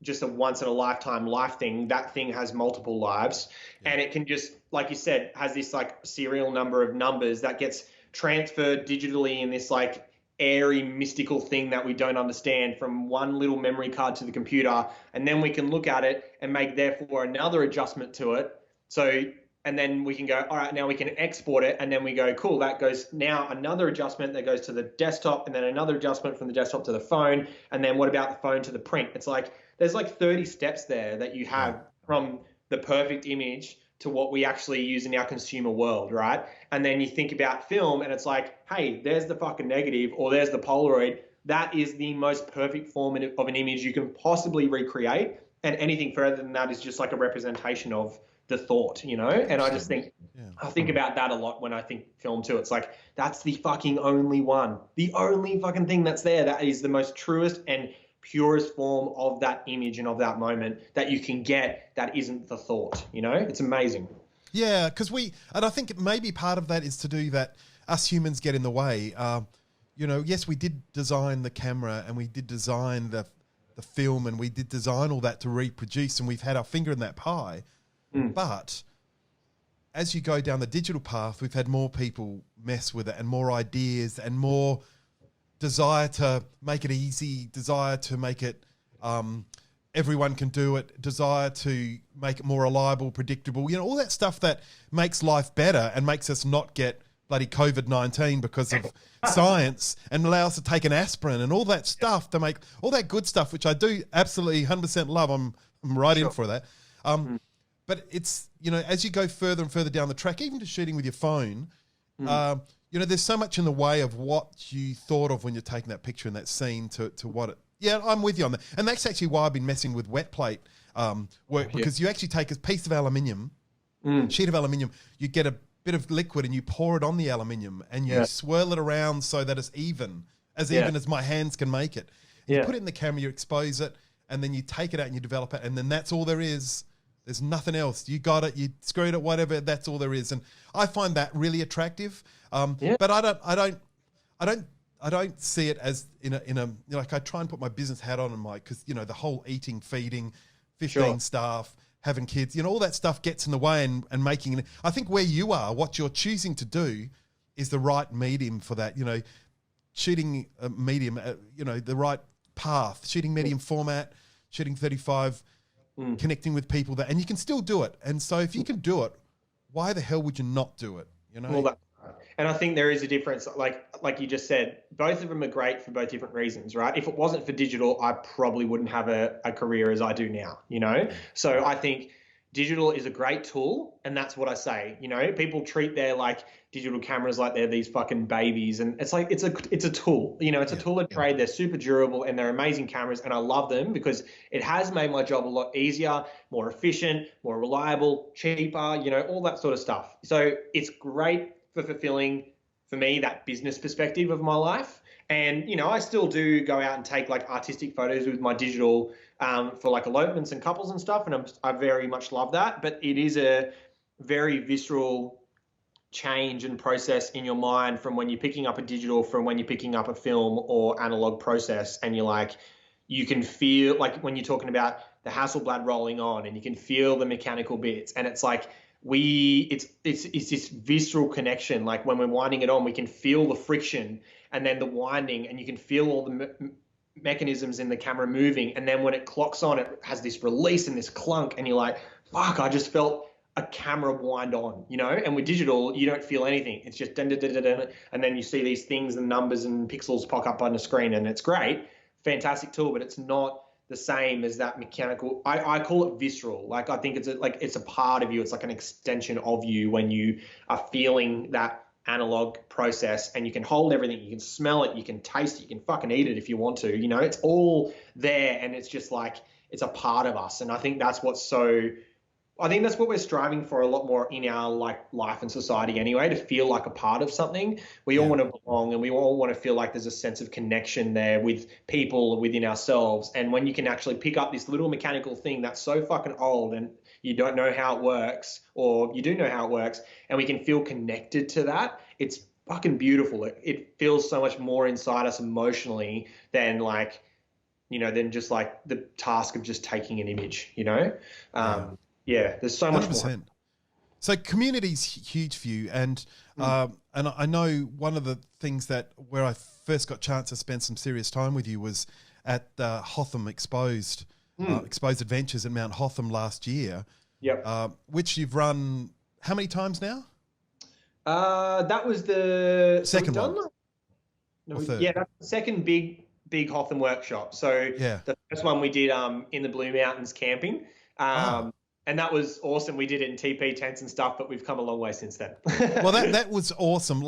just a once in a lifetime life thing. That thing has multiple lives, and it can just, like you said, has this like serial number of numbers that gets transferred digitally in this like airy, mystical thing that we don't understand from one little memory card to the computer. And then we can look at it and make therefore another adjustment to it. So, and then we can go, all right, now we can export it. And then we go, cool, that goes now another adjustment that goes to the desktop, and then another adjustment from the desktop to the phone. And then what about the phone to the print? It's like, there's like 30 steps there that you have from the perfect image to what we actually use in our consumer world, right? And then you think about film, and it's like, hey, there's the fucking negative, or there's the Polaroid. That is the most perfect form of an image you can possibly recreate, and anything further than that is just like a representation of the thought, you know? And I just think, I think about that a lot when I think film too. It's like, that's the fucking only one, the only fucking thing that's there that is the most truest and purest form of that image and of that moment that you can get that isn't the thought, you know? It's amazing. Yeah, because and I think maybe part of that is to do that us humans get in the way. You know, yes, we did design the camera, and we did design the film, and we did design all that to reproduce, and we've had our finger in that pie. But as you go down the digital path, we've had more people mess with it, and more ideas, and more desire to make it easy, desire to make it everyone can do it, desire to make it more reliable, predictable, you know, all that stuff that makes life better and makes us not get bloody COVID-19 because of science, and allow us to take an aspirin and all that stuff to make all that good stuff, which I do absolutely 100% love. I'm right in for that. But it's, you know, as you go further and further down the track, even to shooting with your phone, you know, there's so much in the way of what you thought of when you're taking that picture in that scene to what it. Yeah, I'm with you on that, and that's actually why I've been messing with wet plate work, because you actually take a piece of aluminium, sheet of aluminium, you get a bit of liquid and you pour it on the aluminium and you swirl it around so that it's even as my hands can make it. You put it in the camera, you expose it, and then you take it out and you develop it, and then that's all there is. There's nothing else. You got it, you screwed it, whatever. That's all there is, and I find that really attractive. But I don't see it as in a like I try and put my business hat on and because you know the whole eating, feeding, 15 staff, having kids, you know, all that stuff gets in the way and making it. I think where you are, what you're choosing to do is the right medium for that. You know, shooting a medium, you know, the right path, shooting medium format, shooting 35, connecting with people and you can still do it. And so if you can do it, why the hell would you not do it? You know. And I think there is a difference, like you just said, both of them are great for both different reasons, right? If it wasn't for digital, I probably wouldn't have a career as I do now, you know? So I think digital is a great tool, and that's what I say, you know? People treat their digital cameras like they're these fucking babies, and it's like it's a tool, you know? It's a tool of trade. They're super durable and they're amazing cameras, and I love them because it has made my job a lot easier, more efficient, more reliable, cheaper, you know, all that sort of stuff. So it's great for fulfilling, for me, that business perspective of my life. And, you know, I still do go out and take artistic photos with my digital for elopements and couples and stuff. And I very much love that. But it is a very visceral change and process in your mind from when you're picking up a digital, from when you're picking up a film or analog process. And you can feel, when you're talking about the Hasselblad rolling on, and you can feel the mechanical bits. And it's it's this visceral connection. Like when we're winding it on, we can feel the friction and then the winding, and you can feel all the mechanisms in the camera moving. And then when it clocks on, it has this release and this clunk, and you're like, fuck, I just felt a camera wind on, you know? And with digital, you don't feel anything. It's just dun, dun, dun, dun, dun, and then you see these things and numbers and pixels pop up on the screen, and it's great, fantastic tool, but it's not the same as that mechanical. I call it visceral. I think it's a part of you. It's like an extension of you when you are feeling that analog process, and you can hold everything. You can smell it. You can taste it. You can fucking eat it if you want to. You know, it's all there, and it's just it's a part of us. And I think that's what we're striving for a lot more in our life and society anyway, to feel like a part of something. We all want to belong, and we all want to feel like there's a sense of connection there with people within ourselves. And when you can actually pick up this little mechanical thing that's so fucking old and you don't know how it works, or you do know how it works, and we can feel connected to that, it's fucking beautiful. It feels so much more inside us emotionally than than just the task of just taking an image, you know? Yeah, there's so much 100%. More. So community's huge for you, and I know one of the things where I first got a chance to spend some serious time with you was at Hotham Exposed Adventures at Mount Hotham last year. Yep. Which you've run how many times now? That was the second one. That's the second big Hotham workshop. So the first one we did in the Blue Mountains camping. And that was awesome. We did it in TP tents and stuff, but we've come a long way since then. Well, that was awesome.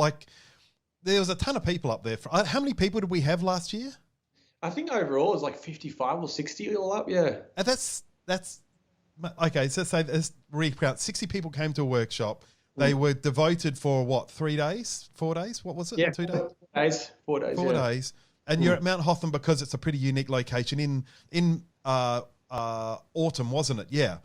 There was a ton of people up there. How many people did we have last year? I think overall it was 55 or 60 all up, yeah. And that's okay. So say this recount. 60 people came to a workshop. They were devoted for what? 3 days? 4 days? What was it? Yeah, 2 days? 4 days. 4 days. 4 days. And you're at Mount Hotham because it's a pretty unique location in autumn, wasn't it? Yeah.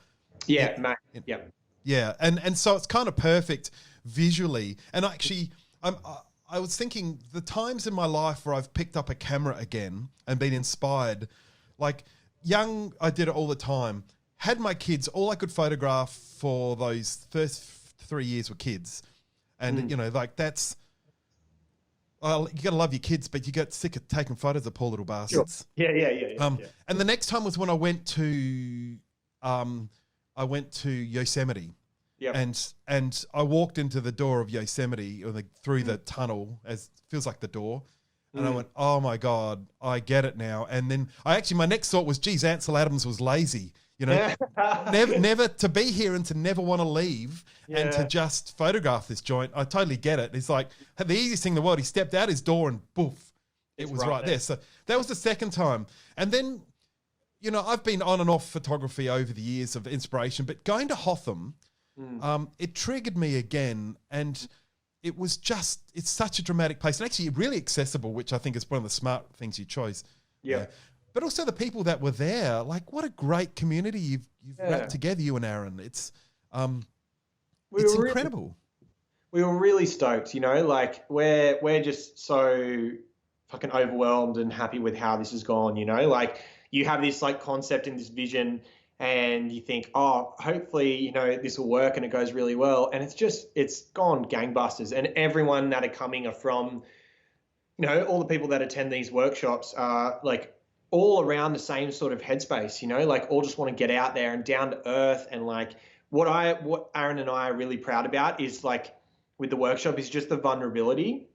Yeah, yeah. Yeah, and so it's kind of perfect visually. And actually, I was thinking the times in my life where I've picked up a camera again and been inspired, young, I did it all the time. Had my kids, all I could photograph for those first 3 years were kids. And, that's... Well, you got to love your kids, but you get sick of taking photos of poor little bastards. Sure. Yeah. And the next time was when I went to Yosemite. Yeah. And I walked into the door of Yosemite through the tunnel, as feels like the door. And I went, oh my God, I get it now. And then my next thought was, geez, Ansel Adams was lazy. You know, never to be here and to never want to leave and to just photograph this joint. I totally get it. It's like the easiest thing in the world. He stepped out his door and boof, it was right there. So that was the second time. And then, you know, I've been on and off photography over the years of inspiration, but going to Hotham, it triggered me again. And it was just, it's such a dramatic place and actually really accessible, which I think is one of the smart things you chose. Yeah. But also the people that were there, like what a great community you've wrapped together, you and Aaron. It's incredible. We were really stoked, you know, like we're just so fucking overwhelmed and happy with how this has gone, you know, like you have this like concept and this vision and you think, oh, hopefully, you know, this will work and it goes really well. And it's gone gangbusters. And everyone that are coming are from, you know, all the people that attend these workshops are like all around the same sort of headspace, you know, like all just want to get out there and down to earth. And like what Aaron and I are really proud about is like with the workshop is just the vulnerability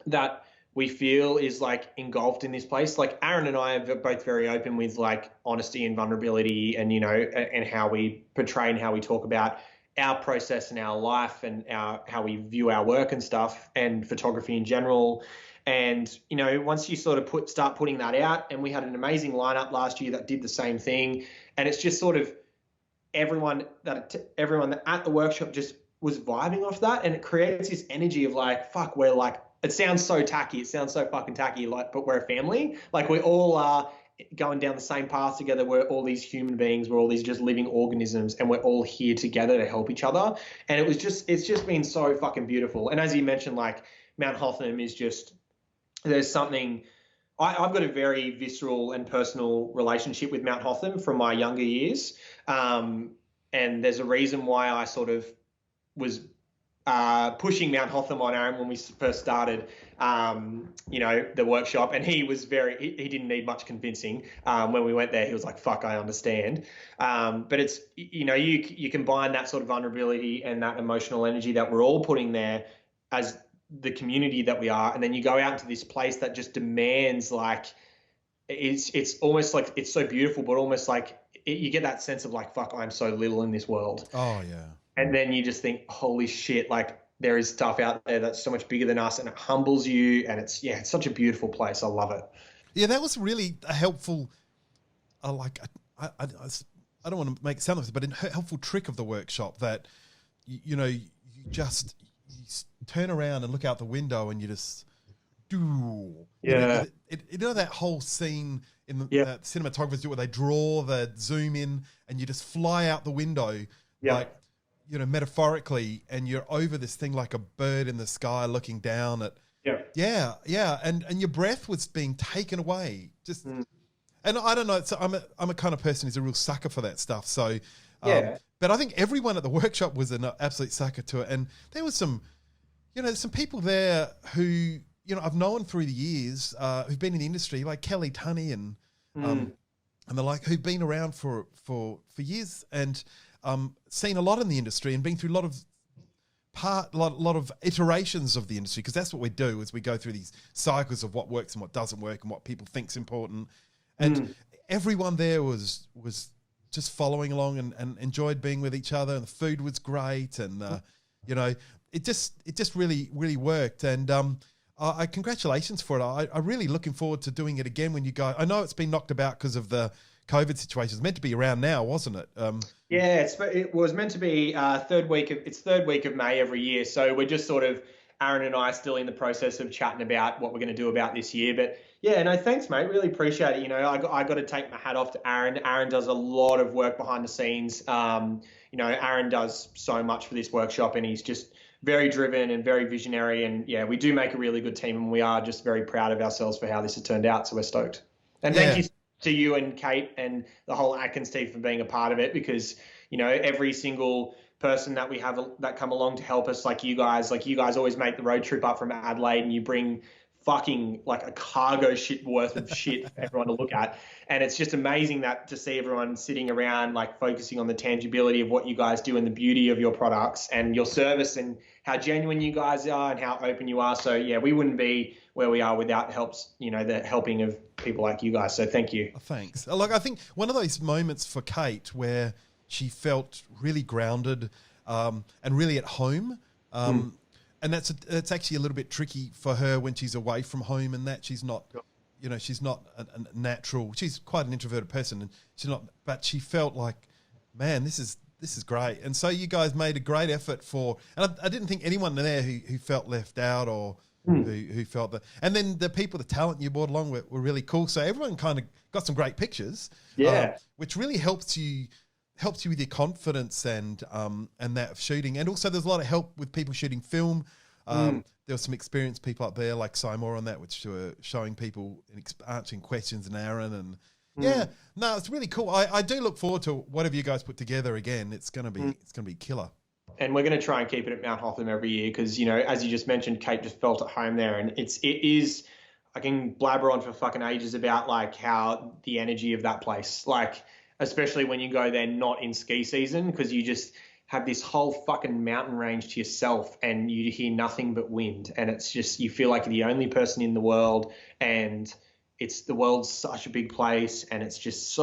that we feel is like engulfed in this place. Like Aaron and I are both very open with like honesty and vulnerability and, you know, and how we portray and how we talk about our process and our life and how we view our work and stuff and photography in general. And, you know, once you sort of start putting that out, and we had an amazing lineup last year that did the same thing. And it's just sort of everyone that at the workshop just was vibing off that. And it creates this energy of like, fuck, we're like, it sounds so tacky. It sounds so fucking tacky, like, but we're a family. Like we all are going down the same path together. We're all these human beings. We're all these just living organisms and we're all here together to help each other. And it's just been so fucking beautiful. And as you mentioned, like Mount Hotham is just, there's something, I've got a very visceral and personal relationship with Mount Hotham from my younger years. And there's a reason why I sort of was pushing Mount Hotham on Aaron when we first started, you know, the workshop. And he was he didn't need much convincing. When we went there, he was like, fuck, I understand. But it's, you know, you combine that sort of vulnerability and that emotional energy that we're all putting there as the community that we are, and then you go out into this place that just demands like it's almost like it's so beautiful, but almost like you get that sense of like, fuck, I'm so little in this world. Oh yeah. And then you just think, holy shit, like there is stuff out there that's so much bigger than us, and it humbles you, and it's such a beautiful place. I love it. Yeah, that was really a helpful I don't want to make it sound like this, but a helpful trick of the workshop that you know, you turn around and look out the window and you just do. Yeah. You know that whole scene in that cinematographers do where they draw the zoom in and you just fly out the window, like, you know, metaphorically, and you're over this thing like a bird in the sky looking down at. Yeah. And your breath was being taken away. Just, and I don't know. So I'm a kind of person who's a real sucker for that stuff. So, but I think everyone at the workshop was an absolute sucker to it. And there was some, you know, there's some people there who, you know, I've known through the years, who've been in the industry, like Kelly Tunney and the like, who've been around for years and seen a lot in the industry and been through a lot of iterations of the industry, because that's what we do is we go through these cycles of what works and what doesn't work and what people think's important. And everyone there was just following along and enjoyed being with each other, and the food was great, and you know, it just really, really worked. And congratulations for it. I'm really looking forward to doing it again when you go. I know it's been knocked about because of the COVID situation. It's meant to be around now, wasn't it? It was meant to be third week of May every year. So we're just sort of, Aaron and I are still in the process of chatting about what we're going to do about this year. But yeah, no, thanks, mate. Really appreciate it. You know, I got to take my hat off to Aaron. Aaron does a lot of work behind the scenes. You know, Aaron does so much for this workshop, and he's just very driven and very visionary. And yeah, we do make a really good team, and we are just very proud of ourselves for how this has turned out. So we're stoked. And thank you to you and Kate and the whole Atkins team for being a part of it, because, you know, every single person that we have that come along to help us, like you guys always make the road trip up from Adelaide, and you bring fucking like a cargo ship worth of shit for everyone to look at. And it's just amazing that to see everyone sitting around like focusing on the tangibility of what you guys do and the beauty of your products and your service and how genuine you guys are and how open you are. So yeah, we wouldn't be where we are without the helping of people like you guys. So thank you. Thanks. Look, I think one of those moments for Kate where she felt really grounded and really at home. And that's actually a little bit tricky for her when she's away from home, and that she's not, she's not a natural. She's quite an introverted person, and she's not. But she felt like, man, this is great. And so you guys made a great effort for. And I didn't think anyone there who felt left out or who felt that. And then the people, the talent you brought along were really cool. So everyone kind of got some great pictures, which really helps you with your confidence and that of shooting. And also there's a lot of help with people shooting film. There were some experienced people up there like Seymour on that, which were showing people and answering questions, and Aaron. And it's really cool. I do look forward to whatever you guys put together again. It's going to be killer. And we're going to try and keep it at Mount Hotham every year because, as you just mentioned, Kate just felt at home there. And it is, I can blabber on for fucking ages about like how the energy of that place, like, especially when you go there not in ski season, because you just have this whole fucking mountain range to yourself and you hear nothing but wind. And it's just, you feel like you're the only person in the world, and the world's such a big place, and it's just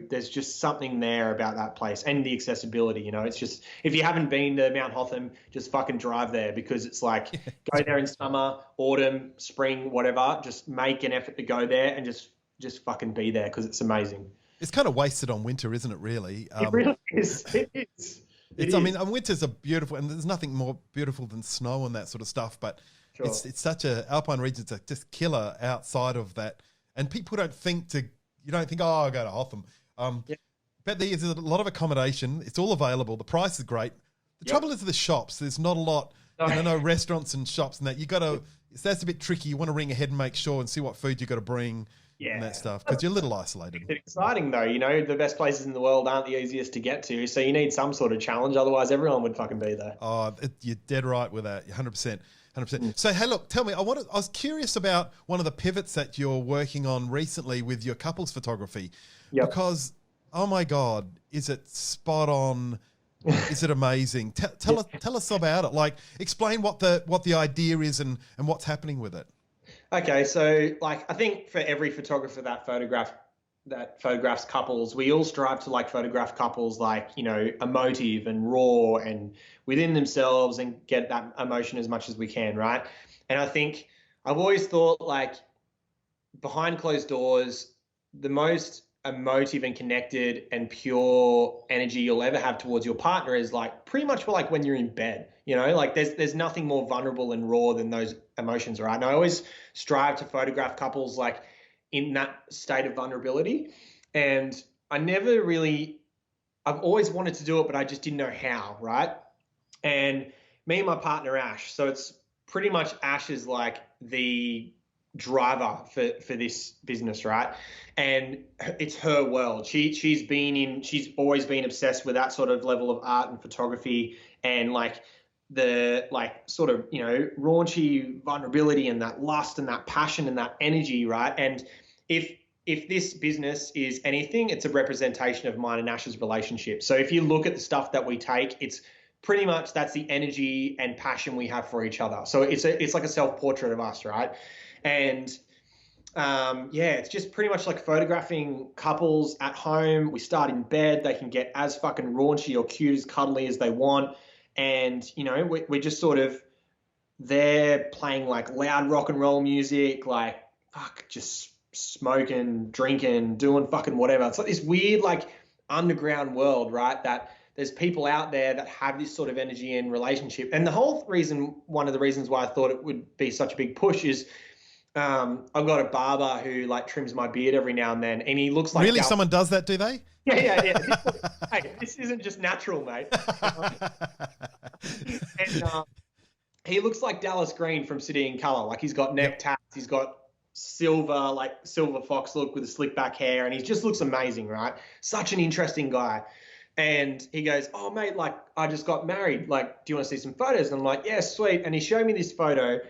there's just something there about that place and the accessibility, it's just, if you haven't been to Mount Hotham, just fucking drive there, because it's like, go there in summer, autumn, spring, whatever, just make an effort to go there and just fucking be there, because it's amazing. It's kind of wasted on winter, isn't it, really? It really is. It is. I mean, winters are beautiful, and there's nothing more beautiful than snow and that sort of stuff, but it's such alpine regions are just killer outside of that. And people don't think, oh, I'll go to Hotham. But there's a lot of accommodation. It's all available. The price is great. The trouble is the shops. There's not a lot, no restaurants and shops and that. That's a bit tricky. You want to ring ahead and make sure and see what food you got to bring. And that stuff, because you're a little isolated. It's exciting though, the best places in the world aren't the easiest to get to, so you need some sort of challenge, otherwise everyone would fucking be there. Oh, you're dead right with that. 100%. So hey, look, tell me, I was curious about one of the pivots that you're working on recently with your couples photography, because oh my God, is it spot on? Is it amazing? Tell us about it. Like, explain what the idea is and what's happening with it. Okay, so like I think for every photographer that photographs couples, we all strive to like photograph couples like, emotive and raw and within themselves and get that emotion as much as we can, right? And I think I've always thought like behind closed doors, the most emotive and connected and pure energy you'll ever have towards your partner is like pretty much like when you're in bed, like there's nothing more vulnerable and raw than those emotions, right? And I always strive to photograph couples like in that state of vulnerability. And I've always wanted to do it, but I just didn't know how, right? And me and my partner, Ash, so it's pretty much Ash is like the driver for this business, right? And it's her world. She's always been obsessed with that sort of level of art and photography and like the sort of, raunchy vulnerability and that lust and that passion and that energy, right? And if this business is anything, it's a representation of mine and Ash's relationship. So if you look at the stuff that we take, it's pretty much that's the energy and passion we have for each other. So it's like a self-portrait of us, right? And it's just pretty much like photographing couples at home. We start in bed. They can get as fucking raunchy or cute as cuddly as they want. And, we're just sort of there playing like loud rock and roll music, like just smoking, drinking, doing fucking whatever. It's like this weird like underground world, right? That there's people out there that have this sort of energy and relationship. And one of the reasons why I thought it would be such a big push is I've got a barber who like trims my beard every now and then, and he looks like someone does that, do they? Yeah. Hey, this isn't just natural, mate. And he looks like Dallas Green from City and Colour. Like he's got neck tats, he's got silver fox look with the slick back hair, and he just looks amazing, right? Such an interesting guy. And he goes, oh mate, like I just got married. Like, do you want to see some photos? And I'm like, yeah, sweet. And he showed me this photo.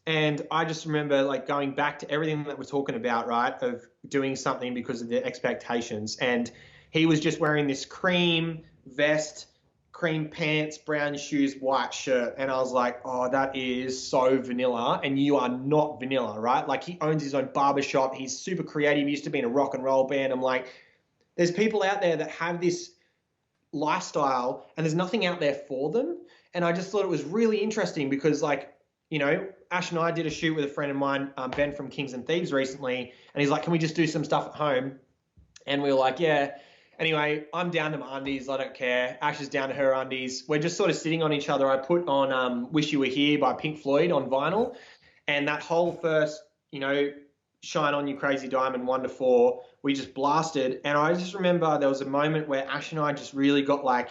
And I just remember like going back to everything that we're talking about, right? Of doing something because of the expectations. And he was just wearing this cream vest, cream pants, brown shoes, white shirt. And I was like, oh, that is so vanilla. And you are not vanilla, right? Like he owns his own barbershop. He's super creative. He used to be in a rock and roll band. I'm like, there's people out there that have this lifestyle and there's nothing out there for them. And I just thought it was really interesting because like, you know, Ash and I did a shoot with a friend of mine, Ben from Kings and Thieves recently. And he's like, can we just do some stuff at home? And we were like, yeah. Anyway, I'm down to my undies. I don't care. Ash is down to her undies. We're just sort of sitting on each other. I put on Wish You Were Here by Pink Floyd on vinyl. And that whole first, you know, Shine On You Crazy Diamond 1 to 4, we just blasted. And I just remember there was a moment where Ash and I just really got like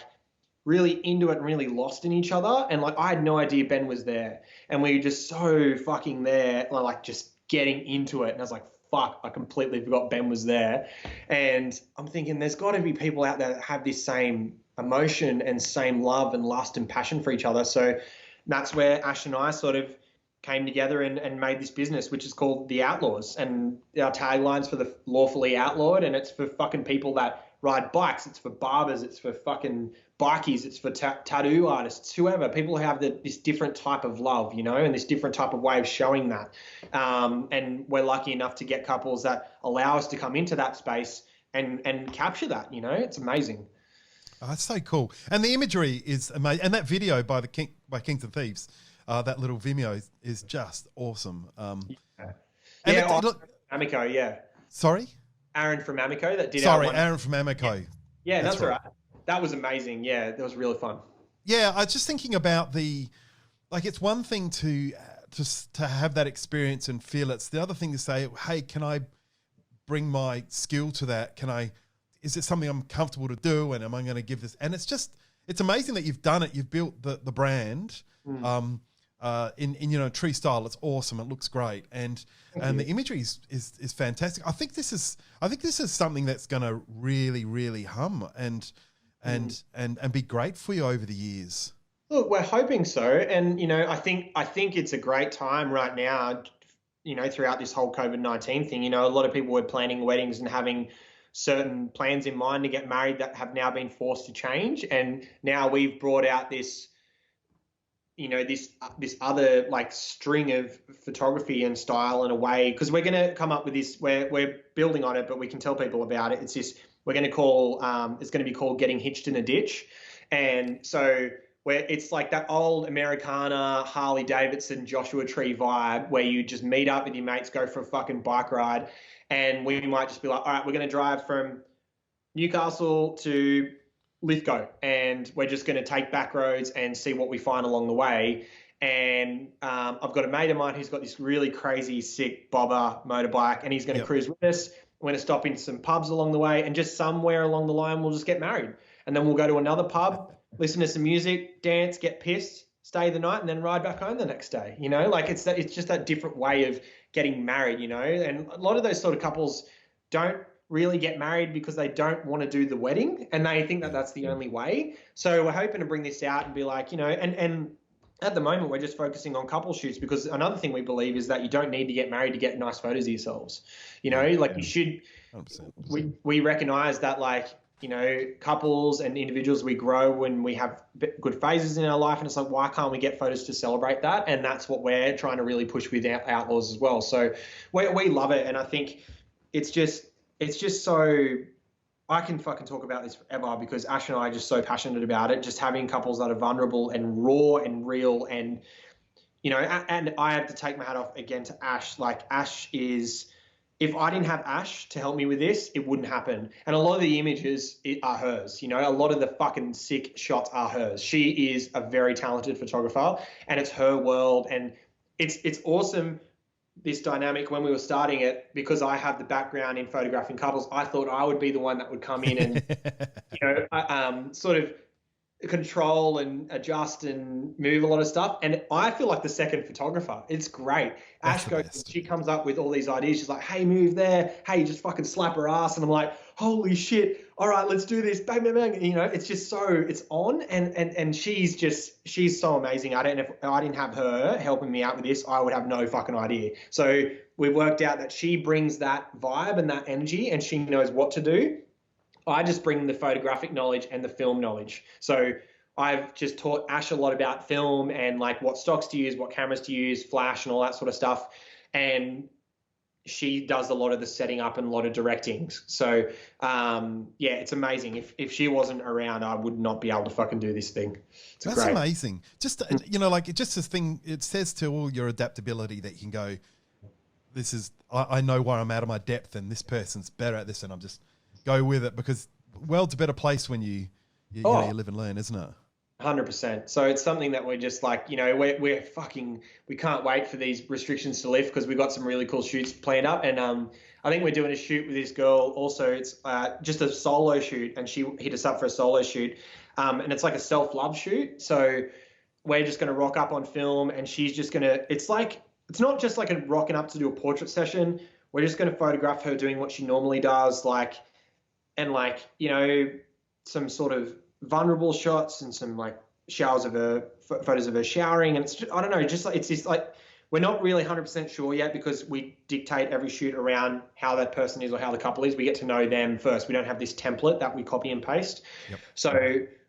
really into it and really lost in each other. And like I had no idea Ben was there. And we were just so fucking there, like just getting into it. And I was like, fuck, I completely forgot Ben was there. And I'm thinking there's got to be people out there that have this same emotion and same love and lust and passion for each other. So that's where Ash and I sort of came together and made this business, which is called The Outlaws. And our tagline's for the lawfully outlawed, and it's for fucking people that ride bikes. It's for barbers. It's for fucking bikies. It's for tattoo artists, whoever. People who have this different type of love, you know, and this different type of way of showing that. And we're lucky enough to get couples that allow us to come into that space and capture that, you know. It's amazing. Oh, that's so cool. And the imagery is amazing. And that video by Kings and Thieves, that little Vimeo is just awesome. Amico, yeah. Sorry? Aaron from Amico that did Aaron from Amico. Yeah, that's right. That was amazing. Yeah, that was really fun. Yeah, I was just thinking about it's one thing to have that experience and feel it. It's the other thing to say, hey, can I bring my skill to that? Is it something I'm comfortable to do? And am I going to give this? And it's amazing that you've done it. You've built the brand. In tree style. It's awesome. It looks great, and the imagery is fantastic. I think this is something that's going to really, really hum and be great for you over the years. Look, we're hoping so, and you know, I think it's a great time right now. You know, throughout this whole COVID-19 thing, you know, a lot of people were planning weddings and having certain plans in mind to get married that have now been forced to change, and now we've brought out this. You know, this other like string of photography and style in a way, because we're going to come up with this, we're building on it, but we can tell people about it. It's this, we're going to call, it's going to be called Getting Hitched in a Ditch. And so it's like that old Americana, Harley Davidson, Joshua Tree vibe where you just meet up with your mates, go for a fucking bike ride. And we might just be like, all right, we're going to drive from Newcastle to Lithgow, and we're just going to take back roads and see what we find along the way. And I've got a mate of mine who's got this really crazy, sick bobber motorbike, and he's going to cruise with us. We're going to stop in some pubs along the way, and just somewhere along the line, we'll just get married. And then we'll go to another pub, listen to some music, dance, get pissed, stay the night, and then ride back home the next day. You know, like it's just that different way of getting married, you know. And a lot of those sort of couples don't really get married because they don't want to do the wedding and they think that that's the only way. So we're hoping to bring this out and be like, you know, and at the moment we're just focusing on couple shoots, because another thing we believe is that you don't need to get married to get nice photos of yourselves. You know, like you should, 100%. We recognize that, like, you know, couples and individuals, we grow when we have good phases in our life, and it's like, why can't we get photos to celebrate that? And that's what we're trying to really push with Outlaws as well. So we love it. And I think it's just so, I can fucking talk about this forever because Ash and I are just so passionate about it. Just having couples that are vulnerable and raw and real, and, you know, and I have to take my hat off again to Ash. Like, Ash is, if I didn't have Ash to help me with this, it wouldn't happen. And a lot of the images are hers, you know, a lot of the fucking sick shots are hers. She is a very talented photographer and it's her world. And it's awesome, this dynamic. When we were starting it, because I have the background in photographing couples, I thought I would be the one that would come in and, you know, sort of control and adjust and move a lot of stuff. And I feel like the second photographer. It's great. That's Ash goes, she comes up with all these ideas. She's like, hey, move there. Hey, just fucking slap her ass. And I'm like, holy shit. All right, let's do this. Bang, bang, bang. You know, it's just so, it's on. And she's so amazing at it. And if I didn't have her helping me out with this, I would have no fucking idea. So we worked out that she brings that vibe and that energy, and she knows what to do. I just bring the photographic knowledge and the film knowledge. So I've just taught Ash a lot about film and like what stocks to use, what cameras to use, flash and all that sort of stuff. And she does a lot of the setting up and a lot of directing. So, yeah, it's amazing. If she wasn't around, I would not be able to fucking do this thing. That's great. Amazing. Just, you know, like just this thing, it says to all your adaptability that you can go, this is, I know where I'm out of my depth and this person's better at this and I'm just go with it, because world's a better place when you know, you live and learn, isn't it? 100%. So it's something that we're just like, you know, we can't wait for these restrictions to lift, because we've got some really cool shoots planned up. And I think we're doing a shoot with this girl also. It's just a solo shoot, and she hit us up for a solo shoot. And it's like a self-love shoot. So we're just going to rock up on film, and she's just going to, it's not just like a rocking up to do a portrait session. We're just going to photograph her doing what she normally does, you know, some sort of vulnerable shots and some like showers of her, photos of her showering. And it's just, I don't know, just like, it's just like, we're not really 100% sure yet, because we dictate every shoot around how that person is or how the couple is. We get to know them first. We don't have this template that we copy and paste. Yep. So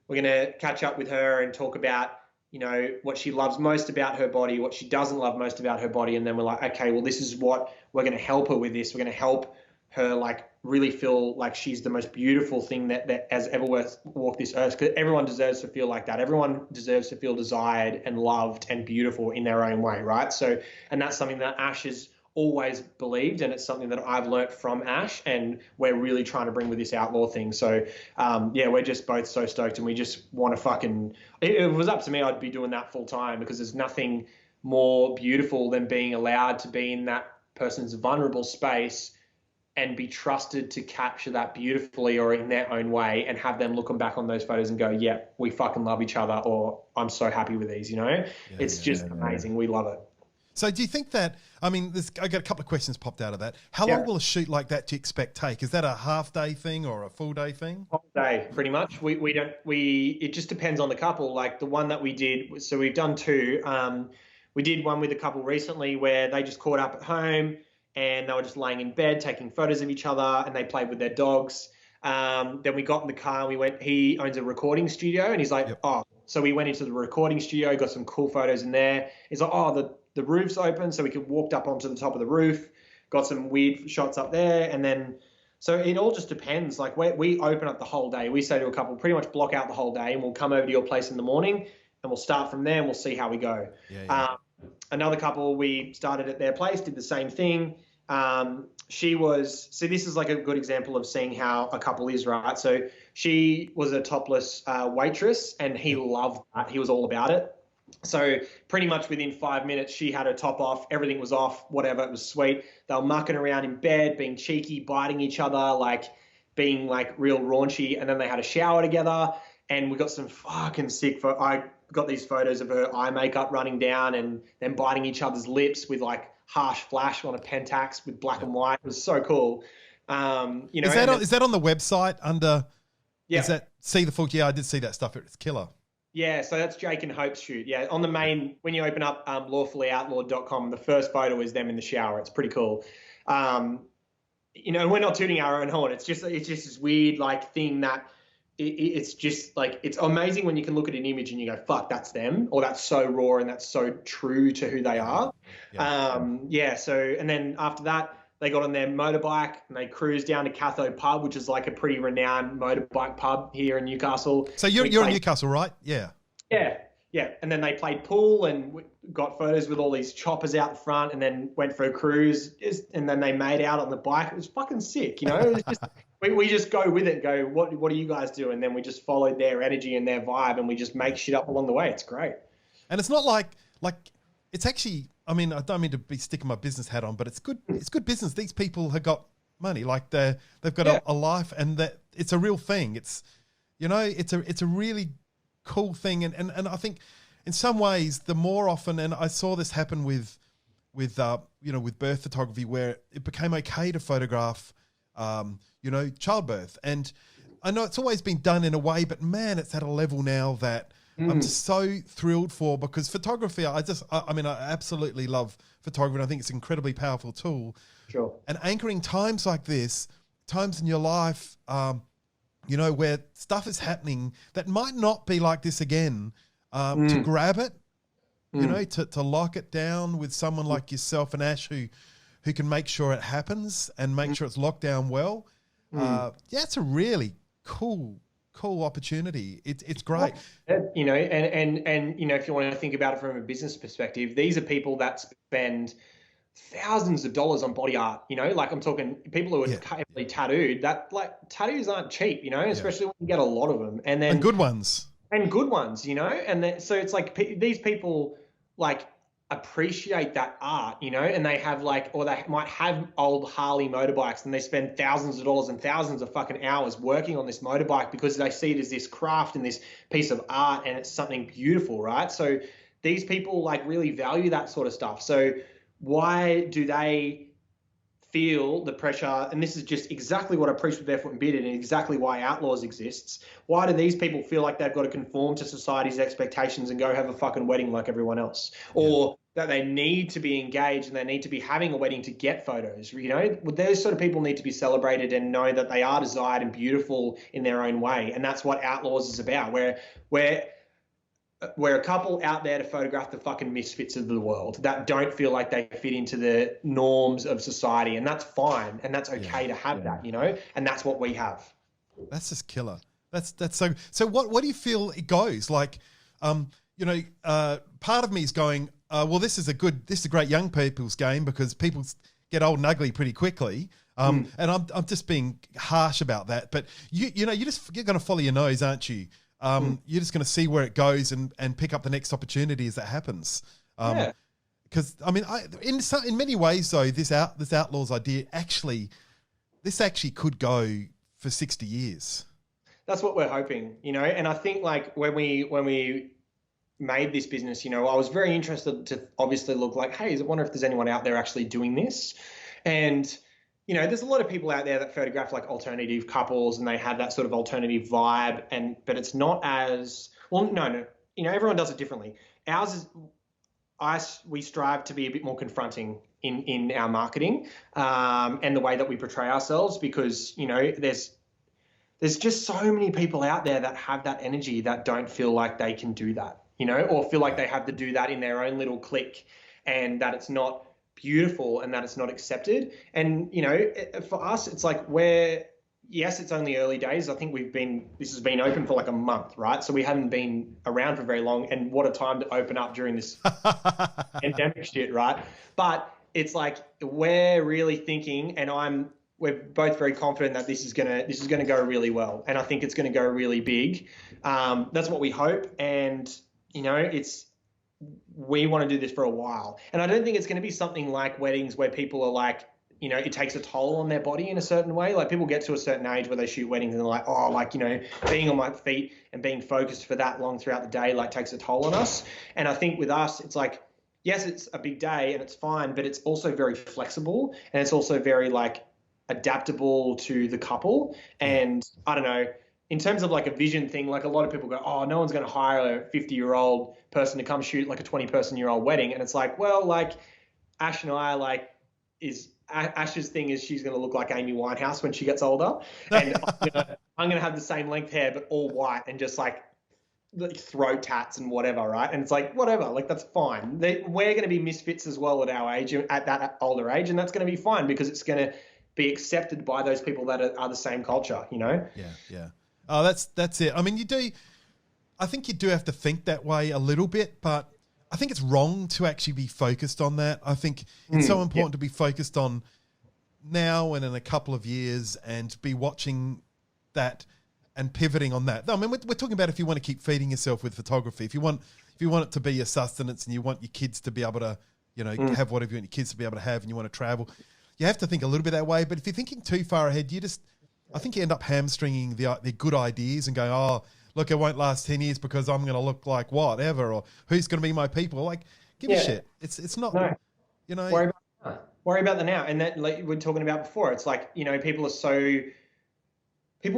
we're going to catch up with her and talk about, you know, what she loves most about her body, what she doesn't love most about her body. And then we're like, okay, well, this is what we're going to help her with this. We're going to help her like really feel like she's the most beautiful thing that has ever walked this earth, because everyone deserves to feel like that. Everyone deserves to feel desired and loved and beautiful in their own way, right? So, and that's something that Ash has always believed, and it's something that I've learnt from Ash, and we're really trying to bring with this outlaw thing. So, yeah, we're just both so stoked, and we just want to fucking, if it was up to me, I'd be doing that full time, because there's nothing more beautiful than being allowed to be in that person's vulnerable space and be trusted to capture that beautifully or in their own way, and have them looking back on those photos and go, yeah, we fucking love each other, or I'm so happy with these, you know? It's just amazing. We love it. So do you think that, I mean, I got a couple of questions popped out of that. How long will a shoot like that do you expect take? Is that a half day thing or a full day thing? Half day, pretty much. It just depends on the couple. Like the one that we did, so we've done two. We did one with a couple recently where they just caught up at home, and they were just laying in bed, taking photos of each other, and they played with their dogs. Then we got in the car and he owns a recording studio, and he's like, so we went into the recording studio, got some cool photos in there. He's like, the roof's open, so we could walk up onto the top of the roof, got some weird shots up there. And then, so it all just depends. Like we open up the whole day. We say to a couple, pretty much block out the whole day, and we'll come over to your place in the morning, and we'll start from there, and we'll see how we go. Another couple, we started at their place, did the same thing. This is like a good example of seeing how a couple is, right? So she was a topless waitress, and he loved that. He was all about it. So pretty much within 5 minutes, she had her top off, everything was off, whatever, it was sweet. They were mucking around in bed, being cheeky, biting each other, like being like real raunchy. And then they had a shower together, and we got some fucking sick I got these photos of her eye makeup running down and then biting each other's lips with like harsh flash on a Pentax with black and white. It was so cool. You know, is that on the website under? Yeah. Is that see the full? Yeah, I did see that stuff. It's killer. Yeah, so that's Jake and Hope's shoot. Yeah, on the main, when you open up lawfullyoutlaw.com, the first photo is them in the shower. It's pretty cool. You know, we're not tooting our own horn. It's just this weird like thing that it's just like, it's amazing when you can look at an image and you go, fuck, that's them, or that's so raw and that's so true to who they are. So, and then after that, they got on their motorbike and they cruised down to Cathode Pub, which is like a pretty renowned motorbike pub here in Newcastle. So you're in Newcastle, right? Yeah. Yeah. And then they played pool and got photos with all these choppers out the front, and then went for a cruise, and then they made out on the bike. It was fucking sick, you know? It was just, we just go with it and go, what do you guys do? And then we just followed their energy and their vibe, and we just make shit up along the way. It's great. And it's not like it's actually, I mean, I don't mean to be sticking my business hat on, but it's good business. These people have got money, like they've got a life, and that it's a real thing. It's, you know, it's a really cool thing. And I think in some ways, the more often, and I saw this happen with birth photography, where it became okay to photograph, childbirth. And I know it's always been done in a way, but man, it's at a level now that I'm just so thrilled for, because photography, I absolutely love photography. And I think it's an incredibly powerful tool. Sure. And anchoring times like this, times in your life, where stuff is happening that might not be like this again, to grab it, to lock it down with someone like yourself and Ash who can make sure it happens and make sure it's locked down well. It's a really cool opportunity. It's great. And if you want to think about it from a business perspective, these are people that spend thousands of dollars on body art, like I'm talking people who are heavily tattooed, that like tattoos aren't cheap, especially when you get a lot of them. And good ones. And good ones, so it's like these people like appreciate that art, and they have or they might have old Harley motorbikes and they spend thousands of dollars and thousands of fucking hours working on this motorbike because they see it as this craft and this piece of art and it's something beautiful, right? So these people like really value that sort of stuff. So why do they feel the pressure? And this is just exactly what I preach with Barefoot and Bearded and exactly why Outlaws exists. Why do these people feel like they've got to conform to society's expectations and go have a fucking wedding like everyone else? Or that they need to be engaged and they need to be having a wedding to get photos? Those sort of people need to be celebrated and know that they are desired and beautiful in their own way. And that's what Outlaws is about, where we're a couple out there to photograph the fucking misfits of the world that don't feel like they fit into the norms of society. And that's fine. And that's okay to have that, and that's what we have. That's just killer. That's so what do you feel it goes like? Part of me is going, this is a great young people's game because people get old and ugly pretty quickly. And I'm just being harsh about that, but you're going to follow your nose, aren't you? You're just going to see where it goes and pick up the next opportunity as that happens. Because in many ways though, this Outlaws idea actually could go for 60 years. That's what we're hoping, and I think like when we made this business, I was very interested to obviously look like, hey, I wonder if there's anyone out there actually doing this. And there's a lot of people out there that photograph like alternative couples and they have that sort of alternative vibe, but it's not as well. No, everyone does it differently. We strive to be a bit more confronting in our marketing and the way that we portray ourselves, because there's just so many people out there that have that energy that don't feel like they can do that, or feel like they have to do that in their own little clique, and that it's not beautiful and that it's not accepted. And for us, it's like it's only early days. I think this has been open for like a month, right? So we haven't been around for very long, and what a time to open up during this pandemic shit, right? But it's like we're really thinking, and we're both very confident that this is gonna go really well, and I think it's gonna go really big. That's what we hope, and we want to do this for a while. And I don't think it's going to be something like weddings where people are like, it takes a toll on their body in a certain way. Like people get to a certain age where they shoot weddings and they're like, being on my feet and being focused for that long throughout the day, like takes a toll on us. And I think with us, it's like, yes, it's a big day and it's fine, but it's also very flexible and it's also very like adaptable to the couple. And I don't know, in terms of like a vision thing, like a lot of people go, oh, no one's going to hire a 50-year-old person to come shoot like a 20-person-year-old wedding. And it's like, well, like Ash and I, Ash's thing is she's going to look like Amy Winehouse when she gets older. And I'm going to have the same length hair, but all white and just like throat tats and whatever, right? And it's like, whatever, like that's fine. We're going to be misfits as well at our age, at that older age. And that's going to be fine because it's going to be accepted by those people that are the same culture, Yeah. Oh, that's it. I mean, I think you do have to think that way a little bit, but I think it's wrong to actually be focused on that. I think it's so important to be focused on now and in a couple of years and be watching that and pivoting on that. I mean, we're talking about if you want to keep feeding yourself with photography, if you want it to be your sustenance and you want your kids to be able to, have whatever you want your kids to be able to have and you want to travel, you have to think a little bit that way. But if you're thinking too far ahead, I think you end up hamstringing the good ideas and going, look, it won't last 10 years because I'm going to look like whatever, or who's going to be my people. Like, give a shit. It's not, you know. Worry about the now. And that, like we were talking about before, it's like, you know, people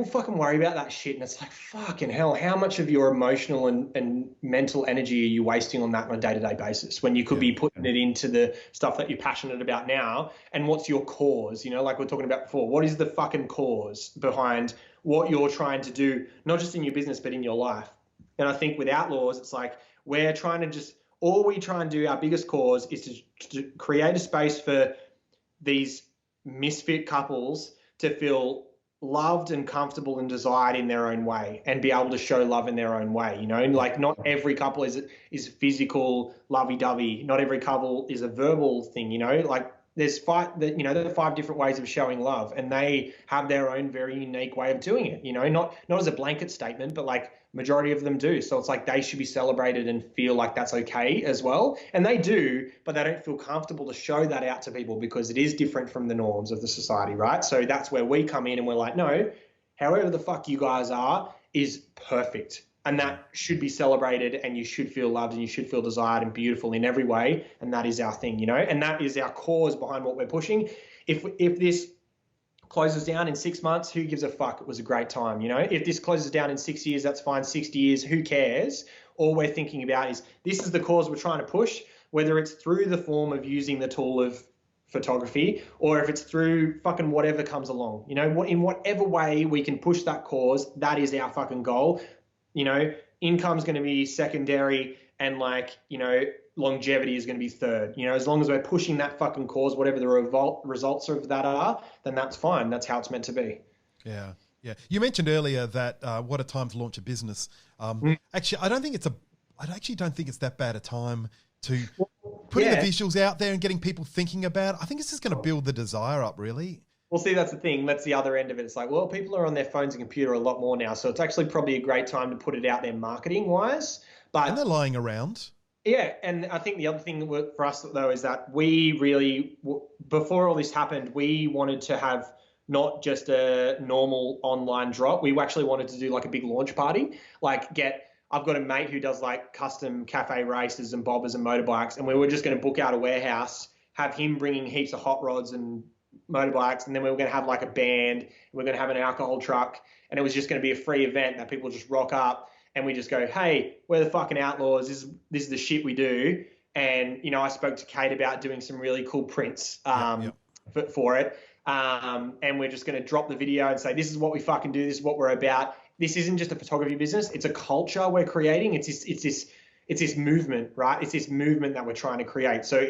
fucking worry about that shit, and it's like, fucking hell, how much of your emotional and mental energy are you wasting on that on a day-to-day basis when you could be putting it into the stuff that you're passionate about now? And what's your cause? You know, like we're talking about before, what is the fucking cause behind what you're trying to do, not just in your business, but in your life? And I think with Outlaws, it's like we're trying to just, all we try and do, our biggest cause is to create a space for these misfit couples to feel loved and comfortable and desired in their own way, and be able to show love in their own way. You know, like not every couple is physical lovey-dovey. Not every couple is a verbal thing. You know, like there are 5 different ways of showing love, and they have their own very unique way of doing it. You know, not as a blanket statement, but like majority of them do. So it's like they should be celebrated and feel like that's okay as well. And they do, but they don't feel comfortable to show that out to people because it is different from the norms of the society, right? So that's where we come in and we're like, no, however the fuck you guys are is perfect. And that should be celebrated, and you should feel loved, and you should feel desired and beautiful in every way. And that is our thing, you know, and that is our cause behind what we're pushing. If this closes down in 6 months, who gives a fuck? It was a great time, you know. If this closes down in 6 years, that's fine. 60 years, who cares? All we're thinking about is this is the cause we're trying to push, whether it's through the form of using the tool of photography, or if it's through fucking whatever comes along, you know, in whatever way we can push that cause, that is our fucking goal. You know, income's going to be secondary, and like, you know, longevity is going to be third. You know, as long as we're pushing that fucking cause, whatever the results of that are, then that's fine. That's how it's meant to be. Yeah. Yeah. You mentioned earlier that what a time to launch a business. Actually, I actually don't think it's that bad a time to putting the visuals out there and getting people thinking about it. I think it's just going to build the desire up, really. Well, see, that's the thing. That's the other end of it. It's like, well, people are on their phones and computer a lot more now, so it's actually probably a great time to put it out there marketing-wise. And they're lying around. Yeah, and I think the other thing for us, though, is that we really, before all this happened, we wanted to have not just a normal online drop. We actually wanted to do like a big launch party, like I've got a mate who does like custom cafe races and bobbers and motorbikes, and we were just going to book out a warehouse, have him bringing heaps of hot rods and motorbikes, and then we were going to have like a band, and we're going to have an alcohol truck, and it was just going to be a free event that people just rock up, and we just go, hey, we're the fucking Outlaws, this is the shit we do. And, you know, I spoke to Kate about doing some really cool prints for it, and we're just going to drop the video and say, this is what we fucking do, this is what we're about. This isn't just a photography business, it's a culture we're creating. It's this movement, right? It's this movement that we're trying to create. So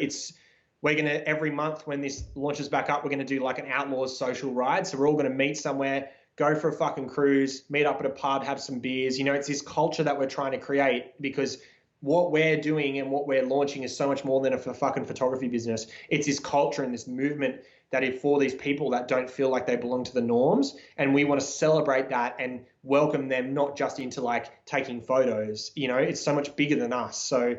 we're going to, every month when this launches back up, we're going to do like an Outlaws social ride. So we're all going to meet somewhere, go for a fucking cruise, meet up at a pub, have some beers. You know, it's this culture that we're trying to create, because what we're doing and what we're launching is so much more than a fucking photography business. It's this culture and this movement that is for these people that don't feel like they belong to the norms. And we want to celebrate that and welcome them, not just into like taking photos. You know, it's so much bigger than us. So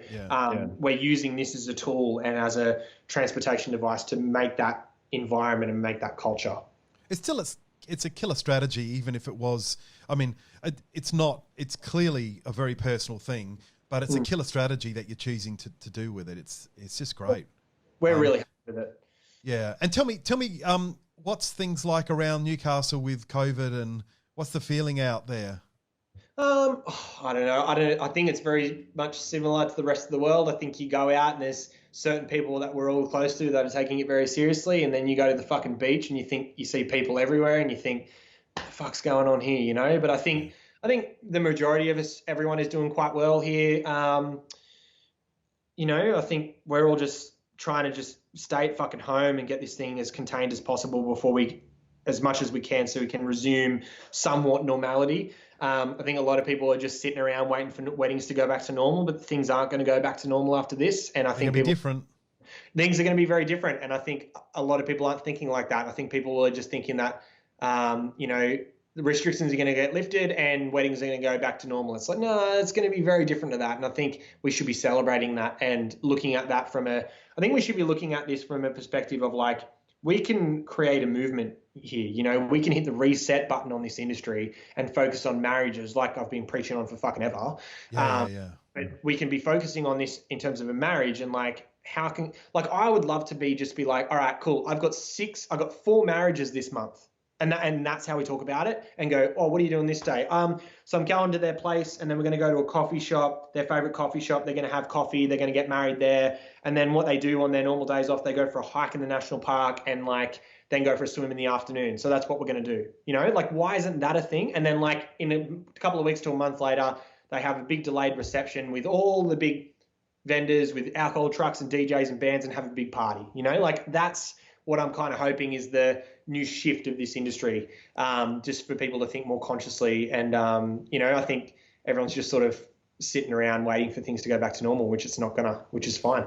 we're using this as a tool and as a transportation device to make that environment and make that culture. It's a killer strategy, even if it was, I mean, it's clearly a very personal thing, but it's a killer strategy that you're choosing to do with it. It's just great. We're really happy with it. Yeah. And tell me, what's things like around Newcastle with COVID, and what's the feeling out there? I don't know. I think it's very much similar to the rest of the world. I think you go out and there's certain people that we're all close to that are taking it very seriously, and then you go to the fucking beach and you think you see people everywhere and you think, what the fuck's going on here, you know? But I think the majority of us, everyone is doing quite well here. You know, I think we're all just trying to just stay at fucking home and get this thing as contained as possible as much as we can, so we can resume somewhat normality. I think a lot of people are just sitting around waiting for weddings to go back to normal, but things aren't going to go back to normal after this. And I think things are going to be very different. And I think a lot of people aren't thinking like that. I think people are just thinking that, you know, the restrictions are going to get lifted and weddings are going to go back to normal. It's like, no, it's going to be very different to that. And I think we should be celebrating that and looking at that I think we should be looking at this from a perspective of like, we can create a movement here. You know, we can hit the reset button on this industry and focus on marriages like I've been preaching on for fucking ever. But we can be focusing on this in terms of a marriage and like, how can, like, I would love to just be like, all right, cool. I've got 4 marriages this month. And that's how we talk about it and go, oh, what are you doing this day? So I'm going to their place and then we're going to go to a coffee shop, their favorite coffee shop. They're going to have coffee. They're going to get married there. And then what they do on their normal days off, they go for a hike in the national park and like then go for a swim in the afternoon. So that's what we're going to do. You know, like, why isn't that a thing? And then like in a couple of weeks to a month later, they have a big delayed reception with all the big vendors with alcohol trucks and DJs and bands and have a big party. You know, like that's what I'm kind of hoping is the new shift of this industry, just for people to think more consciously. And, you know, I think everyone's just sort of sitting around waiting for things to go back to normal, which it's not gonna, which is fine.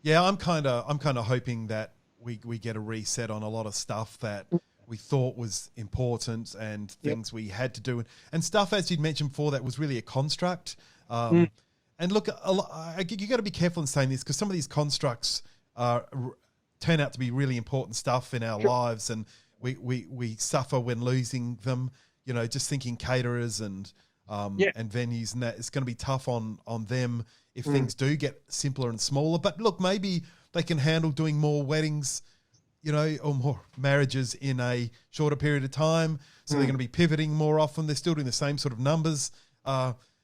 Yeah, I'm kind of hoping that we get a reset on a lot of stuff that we thought was important and things we had to do, and stuff, as you'd mentioned before, that was really a construct. And look, you got to be careful in saying this because some of these constructs turn out to be really important stuff in our lives, and we suffer when losing them. You know, just thinking caterers and venues and that, it's going to be tough on them if things do get simpler and smaller. But look, maybe they can handle doing more weddings, you know, or more marriages in a shorter period of time. So they're going to be pivoting more often. They're still doing the same sort of numbers,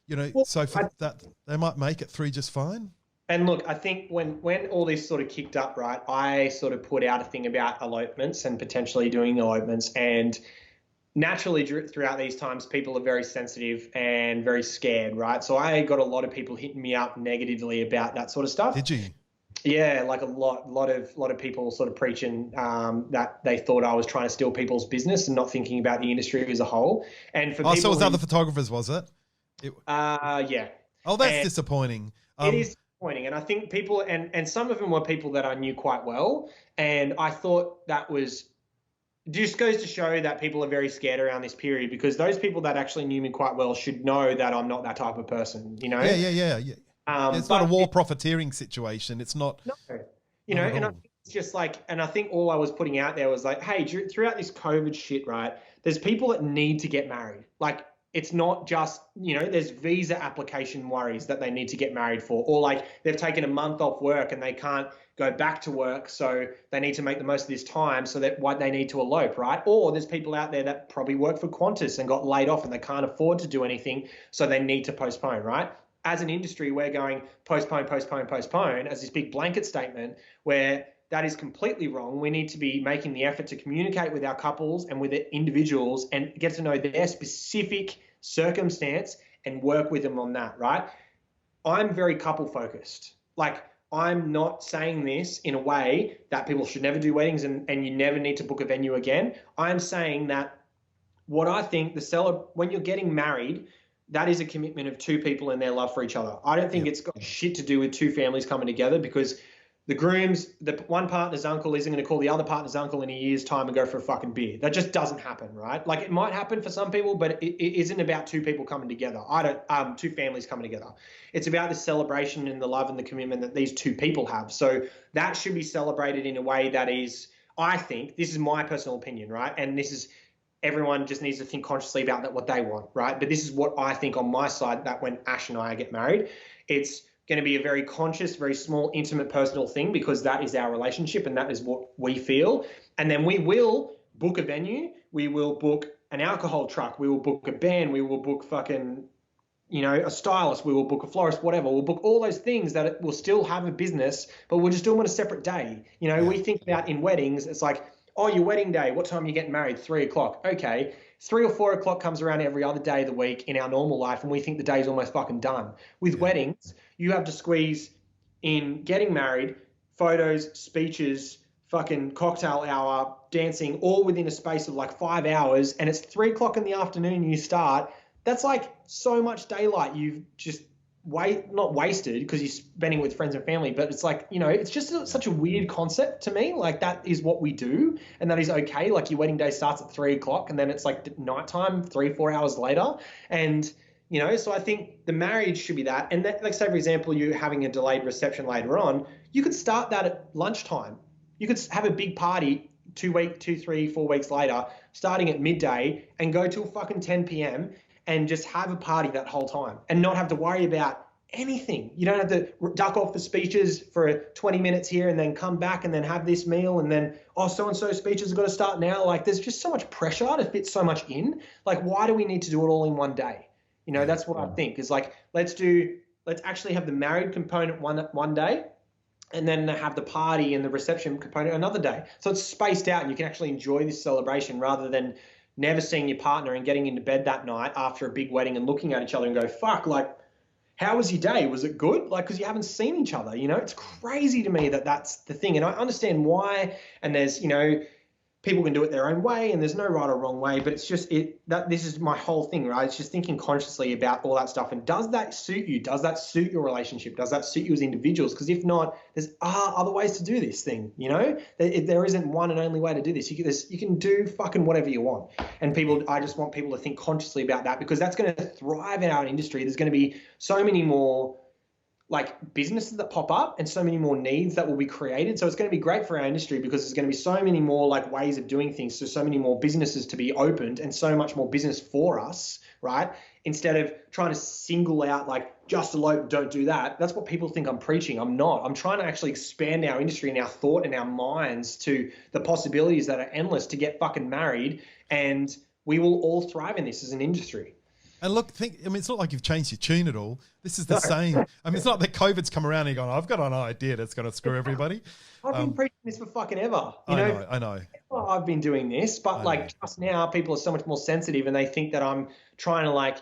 you know. Well, so for that, they might make it 3 just fine. And look, I think when all this sort of kicked up, right, I sort of put out a thing about elopements and potentially doing elopements. And naturally, throughout these times, people are very sensitive and very scared, right? So I got a lot of people hitting me up negatively about that sort of stuff. Did you? Yeah, like a lot of people sort of preaching that they thought I was trying to steal people's business and not thinking about the industry as a whole. And for people, so it was other photographers, was it? Yeah. Oh, that's disappointing. It is. And I think people, and some of them were people that I knew quite well, and I thought that was just goes to show that people are very scared around this period, because those people that actually knew me quite well should know that I'm not that type of person, you know? Yeah. It's not a war profiteering situation. It's not. No, you know, and I think it's just like, and I think all I was putting out there was like, hey, throughout this COVID shit, right, there's people that need to get married. Like, it's not just, you know, there's visa application worries that they need to get married for, or like they've taken a month off work and they can't go back to work, so they need to make the most of this time, so that why they need to elope, right? Or there's people out there that probably work for Qantas and got laid off and they can't afford to do anything, so they need to postpone, right? As an industry, we're going postpone as this big blanket statement, where that is completely wrong. We need to be making the effort to communicate with our couples and with the individuals and get to know their specific circumstance and work with them on that, right? I'm very couple focused. Like, I'm not saying this in a way that people should never do weddings and you never need to book a venue again. I'm saying that what I think when you're getting married, that is a commitment of 2 people and their love for each other. I don't think it's got shit to do with 2 families coming together, because the groom's, the one partner's uncle isn't going to call the other partner's uncle in a year's time and go for a fucking beer. That just doesn't happen, right? Like, it might happen for some people, but it isn't about 2 people coming together. 2 families coming together. It's about the celebration and the love and the commitment that these 2 people have. So that should be celebrated in a way that is, I think, this is my personal opinion, right? And this is, everyone just needs to think consciously about that, what they want, right? But this is what I think on my side, that when Ash and I get married, it's going to be a very conscious, very small, intimate, personal thing, because that is our relationship and that is what we feel. And then we will book a venue, we will book an alcohol truck, we will book a band, we will book fucking, you know, a stylist, we will book a florist, whatever. We'll book all those things that it will still have a business, but we'll just do them on a separate day. You know, we think about in weddings, it's like, oh, your wedding day, what time are you getting married? 3 o'clock. Okay. 3 or 4 o'clock comes around every other day of the week in our normal life, and we think the day's almost fucking done. With weddings, you have to squeeze in getting married, photos, speeches, fucking cocktail hour, dancing, all within a space of like 5 hours, and it's 3 o'clock in the afternoon you start. That's like so much daylight you've just not wasted, because you're spending with friends and family, but it's like, you know, it's just such a weird concept to me. Like, that is what we do, and that is okay. Like, your wedding day starts at 3 o'clock and then it's like nighttime 3-4 hours later. And, you know, so I think the marriage should be that. And that, like, say for example, you're having a delayed reception later on, you could start that at lunchtime. You could have a big party 2, 3, 4 weeks later, starting at midday and go till fucking 10 p.m. and just have a party that whole time and not have to worry about anything. You don't have to duck off the speeches for 20 minutes here and then come back and then have this meal and then, oh, so-and-so speeches have got to start now. Like, there's just so much pressure to fit so much in. Like, why do we need to do it all in one day? You know, that's what I think is like, let's actually have the married component one day and then have the party and the reception component another day. So it's spaced out and you can actually enjoy this celebration rather than never seeing your partner and getting into bed that night after a big wedding and looking at each other and go, fuck, like, how was your day? Was it good? Like, because you haven't seen each other, you know? It's crazy to me that that's the thing. And I understand why. And there's, you know, people can do it their own way and there's no right or wrong way. But it's just this is my whole thing, right? It's just thinking consciously about all that stuff. And does that suit you? Does that suit your relationship? Does that suit you as individuals? Because if not, there's other ways to do this thing, you know? There isn't one and only way to do this. You can do fucking whatever you want. And I just want people to think consciously about that because that's going to thrive in our industry. There's going to be so many more like businesses that pop up and so many more needs that will be created. So it's going to be great for our industry because there's going to be so many more like ways of doing things. So many more businesses to be opened and so much more business for us, right? Instead of trying to single out like just elope, don't do that. That's what people think I'm preaching. I'm not. I'm trying to actually expand our industry and our thought and our minds to the possibilities that are endless to get fucking married. And we will all thrive in this as an industry. And look, it's not like you've changed your tune at all. This is the same. I mean, it's not that COVID's come around and you're going, I've got an idea that's going to screw everybody. I've been preaching this for fucking ever. I know. I've been doing this, but like just now people are so much more sensitive and they think that I'm trying to like,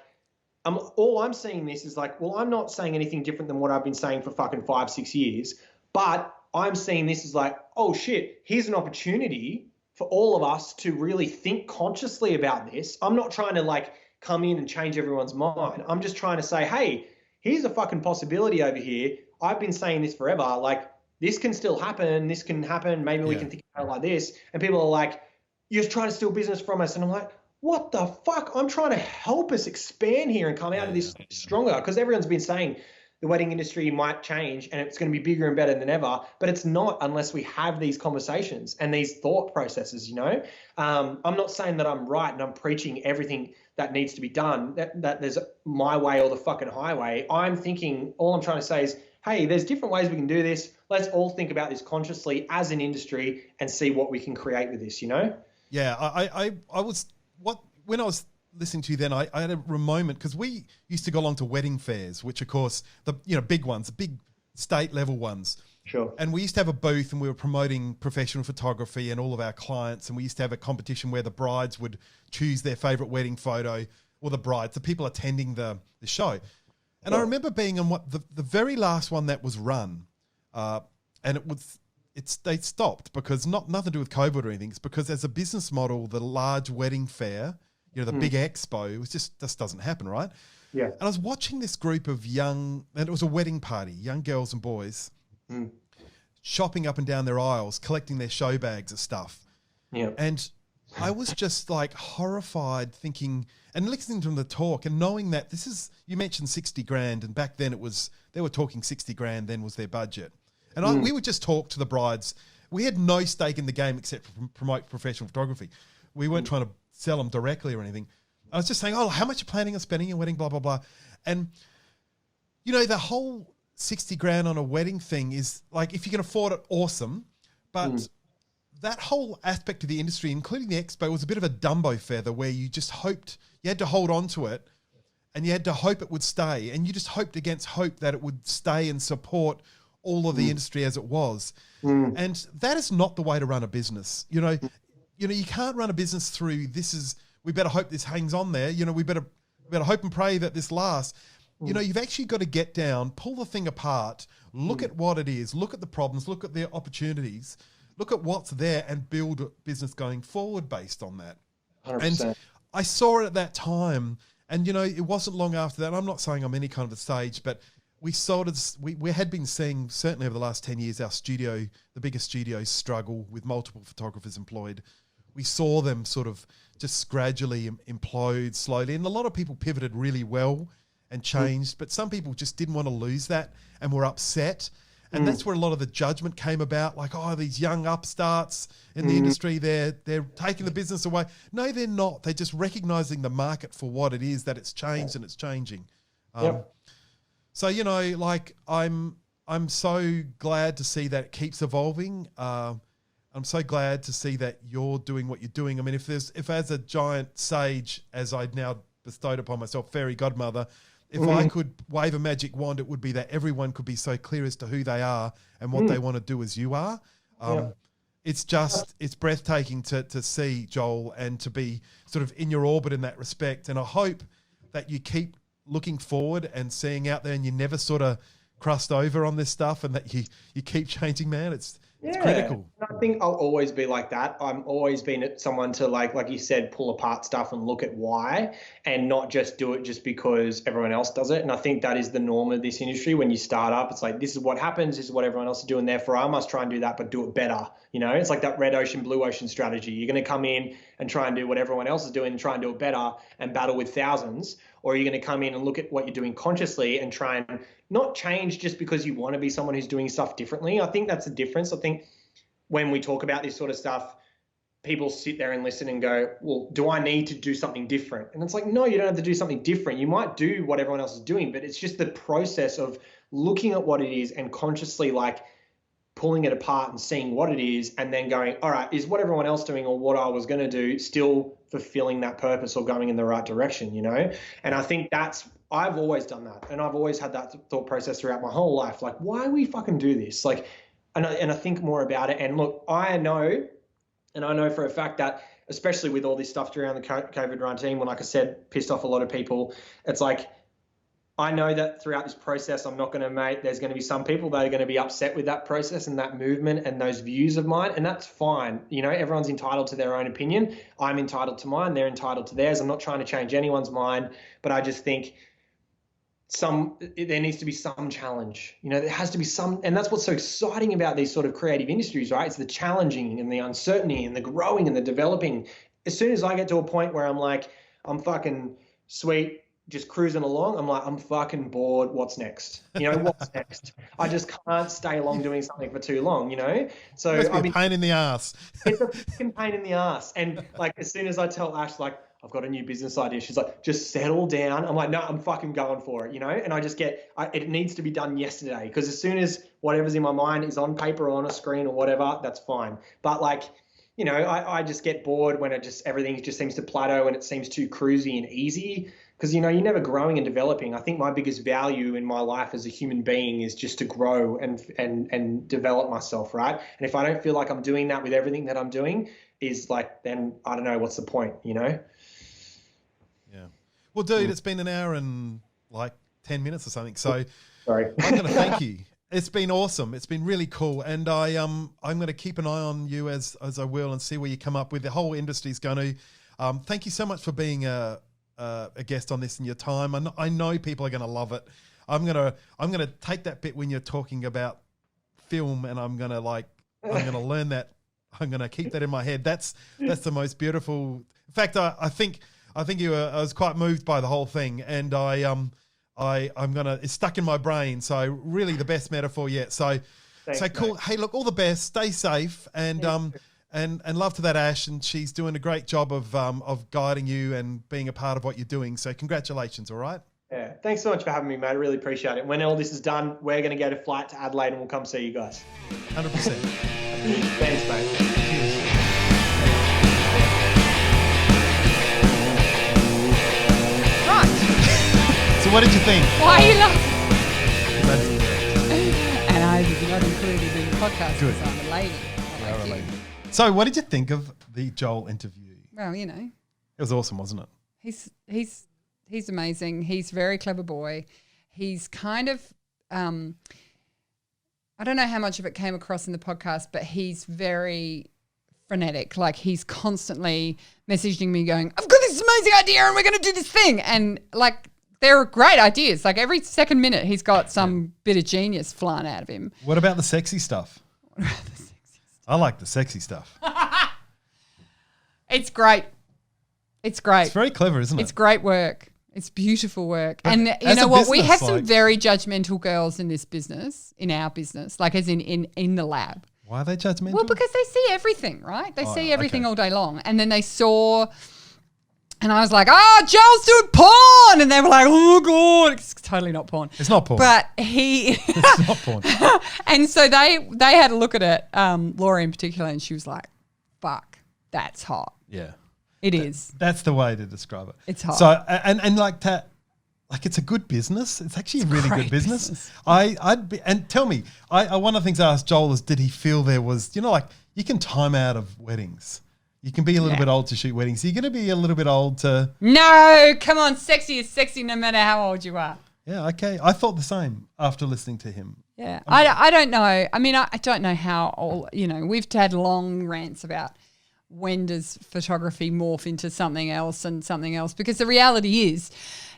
all I'm seeing this is like, well, I'm not saying anything different than what I've been saying for fucking 5-6 years, but I'm seeing this as like, oh shit, here's an opportunity for all of us to really think consciously about this. I'm not trying to like, come in and change everyone's mind. I'm just trying to say, hey, here's a fucking possibility over here. I've been saying this forever. Like, this can still happen. This can happen. Maybe we can think about it like this. And people are like, you're trying to steal business from us. And I'm like, what the fuck? I'm trying to help us expand here and come out of this stronger because everyone's been saying the wedding industry might change and it's going to be bigger and better than ever, but it's not unless we have these conversations and these thought processes, you know? I'm not saying that I'm right and I'm preaching everything that needs to be done, that there's my way or the fucking highway. I'm thinking, all I'm trying to say is, hey, there's different ways we can do this. Let's all think about this consciously as an industry and see what we can create with this, you know? Yeah, when I was listening to you then, I had a moment, because we used to go along to wedding fairs, which of course, the big ones, the big state level ones. Sure. And we used to have a booth and we were promoting professional photography and all of our clients. And we used to have a competition where the brides would choose their favorite wedding photo, or the people attending the show. And I remember being on the very last one that was run, and they stopped because nothing to do with COVID or anything. It's because as a business model, the large wedding fair, the big expo, it was just doesn't happen, right? Yeah. And I was watching this group of and it was a wedding party, young girls and boys, shopping up and down their aisles, collecting their show bags of stuff. Yeah. And I was just like horrified, thinking and listening to them talk and knowing that you mentioned 60 grand, and back then they were talking 60 grand then was their budget. And we would just talk to the brides. We had no stake in the game except for promote professional photography. We weren't trying to sell them directly or anything. I was just saying, oh, how much you're planning on spending your wedding, blah, blah, blah. And, the whole 60 grand on a wedding thing is like, if you can afford it, awesome. But that whole aspect of the industry, including the expo, was a bit of a Dumbo feather where you just hoped, you had to hold on to it and you had to hope it would stay. And you just hoped against hope that it would stay and support all of the industry as it was. And that is not the way to run a business. You can't run a business through we better hope this hangs on there. We better hope and pray that this lasts. You've actually got to get down, pull the thing apart, look at what it is, look at the problems, look at the opportunities, look at what's there and build a business going forward based on that. 100%. And I saw it at that time. And, it wasn't long after that. I'm not saying I'm any kind of a stage, but we had been seeing, certainly over the last 10 years, the biggest studios struggle with multiple photographers employed. We saw them sort of just gradually implode slowly. And a lot of people pivoted really well and changed, but some people just didn't want to lose that and were upset. And that's where a lot of the judgment came about, like, oh, these young upstarts in the industry, they're taking the business away. No, they're not. They're just recognizing the market for what it is, that it's changed and it's changing. So, you know, like I'm so glad to see that it keeps evolving. I'm so glad to see that you're doing what you're doing. I mean, if as a giant sage, as I'd now bestowed upon myself, fairy godmother, if I could wave a magic wand, it would be that everyone could be so clear as to who they are and what they want to do as you are. It's breathtaking to see, Joel, and to be sort of in your orbit in that respect. And I hope that you keep looking forward and seeing out there, and you never sort of crust over on this stuff, and that you keep changing, man. It's critical. I think I'll always be like that. I'm always been someone to like you said, pull apart stuff and look at why, and not just do it just because everyone else does it. And I think that is the norm of this industry. When you start up, it's like, this is what happens. This is what everyone else is doing. Therefore, I must try and do that, but do it better. You know, it's like that red ocean, blue ocean strategy. You're going to come in and try and do what everyone else is doing and try and do it better and battle with thousands. Or you're going to come in and look at what you're doing consciously and try and not change just because you want to be someone who's doing stuff differently. I think that's the difference. I think when we talk about this sort of stuff, people sit there and listen and go, well, do I need to do something different? And it's like, no, you don't have to do something different. You might do what everyone else is doing, but it's just the process of looking at what it is and consciously like pulling it apart and seeing what it is, and then going, all right, is what everyone else doing or what I was going to do still fulfilling that purpose or going in the right direction, you know? And I think I've always done that. And I've always had that thought process throughout my whole life. Like, why we fucking do this? Like, and I think more about it. And look, I know for a fact that, especially with all this stuff around the COVID-19, when, like I said, pissed off a lot of people, it's like, I know that throughout this process, there's going to be some people that are going to be upset with that process and that movement and those views of mine. And that's fine. You know, everyone's entitled to their own opinion. I'm entitled to mine. They're entitled to theirs. I'm not trying to change anyone's mind, but I just think there needs to be some challenge. You know, there has to be some, and that's what's so exciting about these sort of creative industries, right? It's the challenging and the uncertainty and the growing and the developing. As soon as I get to a point where I'm like, I'm fucking sweet, just cruising along, I'm like, I'm fucking bored. What's next? You know, what's next? I just can't stay along doing something for too long, you know? So it's a pain in the ass. It's a fucking pain in the ass. And like, as soon as I tell Ash, like, I've got a new business idea, she's like, just settle down. I'm like, no, I'm fucking going for it, you know? And I just it needs to be done yesterday, because as soon as whatever's in my mind is on paper or on a screen or whatever, that's fine. But like, you know, I just get bored when everything just seems to plateau and it seems too cruisy and easy. Because, you know, you're never growing and developing. I think my biggest value in my life as a human being is just to grow and develop myself, right? And if I don't feel like I'm doing that with everything that I'm doing, is like, then I don't know, what's the point, you know? Yeah. Well, dude, it's been an hour and like 10 minutes or something. So sorry. I'm going to thank you. It's been awesome. It's been really cool. And I'm going to keep an eye on you as I will, and see where you come up with. The whole industry's going to. Thank you so much for being a guest on this and your time. I know people are going to love it. I'm gonna take that bit when you're talking about film, and I'm gonna learn that. I'm gonna keep that in my head. That's the most beautiful. In fact, I think I was quite moved by the whole thing, and it's stuck in my brain. So really, the best metaphor yet. So Thanks, so cool. mate. Hey, look, all the best. Stay safe, and And love to that, Ash, and she's doing a great job of guiding you and being a part of what you're doing. So congratulations, all right? Yeah, thanks so much for having me, mate. I really appreciate it. When all this is done, we're going to get a flight to Adelaide and we'll come see you guys. 100%. Thanks, mate. Cheers. Right. So what did you think? Why are you laughing? And I did not include it in the podcast Good. because I'm a lady. Yeah, right. So what did you think of the Joel interview? Well, you know. It was awesome, wasn't it? He's amazing. He's a very clever boy. He's kind of, I don't know how much of it came across in the podcast, but he's very frenetic. Like, he's constantly messaging me going, I've got this amazing idea and we're going to do this thing. And like, they're great ideas. Like, every second minute he's got some bit of genius flying out of him. What about the sexy stuff? I like the sexy stuff. It's great. It's great. It's very clever, isn't it? It's great work. It's beautiful work. But and you as know a what? We business, have some very judgmental girls in this business, in our business, like as in the lab. Why are they judgmental? Well, because they see everything, right? They see everything okay. all day long. And then they saw, and I was like, Joel's doing porn. And they were like, oh, God. It's totally not porn. It's not porn. But he. It's not porn. And so they had a look at it, Laura in particular, and she was like, fuck, that's hot. Yeah. It is. That's the way to describe it. It's hot. So, and like that, like it's a good business. It's actually a really good business. I'd be, and tell me, one of the things I asked Joel is, did he feel there was, like you can time out of weddings. You can be a little bit old to shoot weddings. You're going to be a little bit old to. No, come on. Sexy is sexy no matter how old you are. Yeah. Okay. I thought the same after listening to him. Yeah. I don't know. I mean, I don't know how old, we've had long rants about when does photography morph into something else and something else? Because the reality is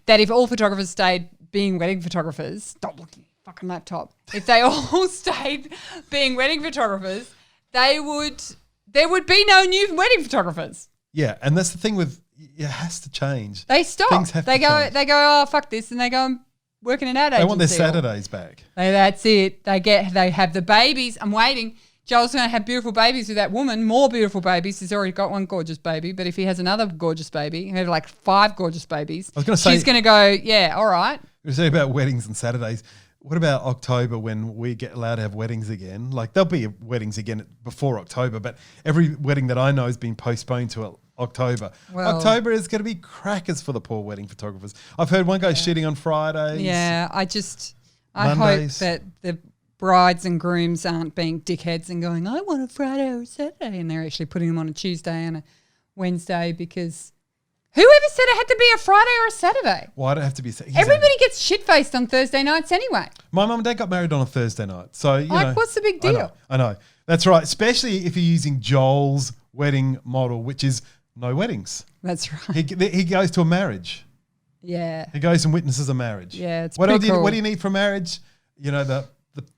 that if all photographers stayed being wedding photographers, stop looking at your fucking laptop. If they all stayed being wedding photographers, there would be no new wedding photographers. Yeah, and that's the thing with it has to change. They stop. Things have to change. They go, oh fuck this, and they go and work in an ad agency. They want their Saturdays back. That's it. They have the babies. I'm waiting. Joel's going to have beautiful babies with that woman, more beautiful babies. He's already got one gorgeous baby, but if he has another gorgeous baby, he'll have like 5 gorgeous babies. I was going to say, she's going to go, yeah, all right. We were saying about weddings and Saturdays. What about October when we get allowed to have weddings again? Like there'll be weddings again before October, but every wedding that I know has been postponed to October. Well, October is going to be crackers for the poor wedding photographers. I've heard one guy's shooting on Fridays. Yeah, I hope that the brides and grooms aren't being dickheads and going, I want a Friday or a Saturday, and they're actually putting them on a Tuesday and a Wednesday because whoever said it had to be a Friday or a Saturday? Why do it have to be a Saturday? Everybody gets shit-faced on Thursday nights anyway. My mum and dad got married on a Thursday night. So, you know. What's the big deal? I know. That's right. Especially if you're using Joel's wedding model, which is no weddings. That's right. He goes to a marriage. Yeah. He goes and witnesses a marriage. Yeah, it's what pretty cool. What do you need for a marriage?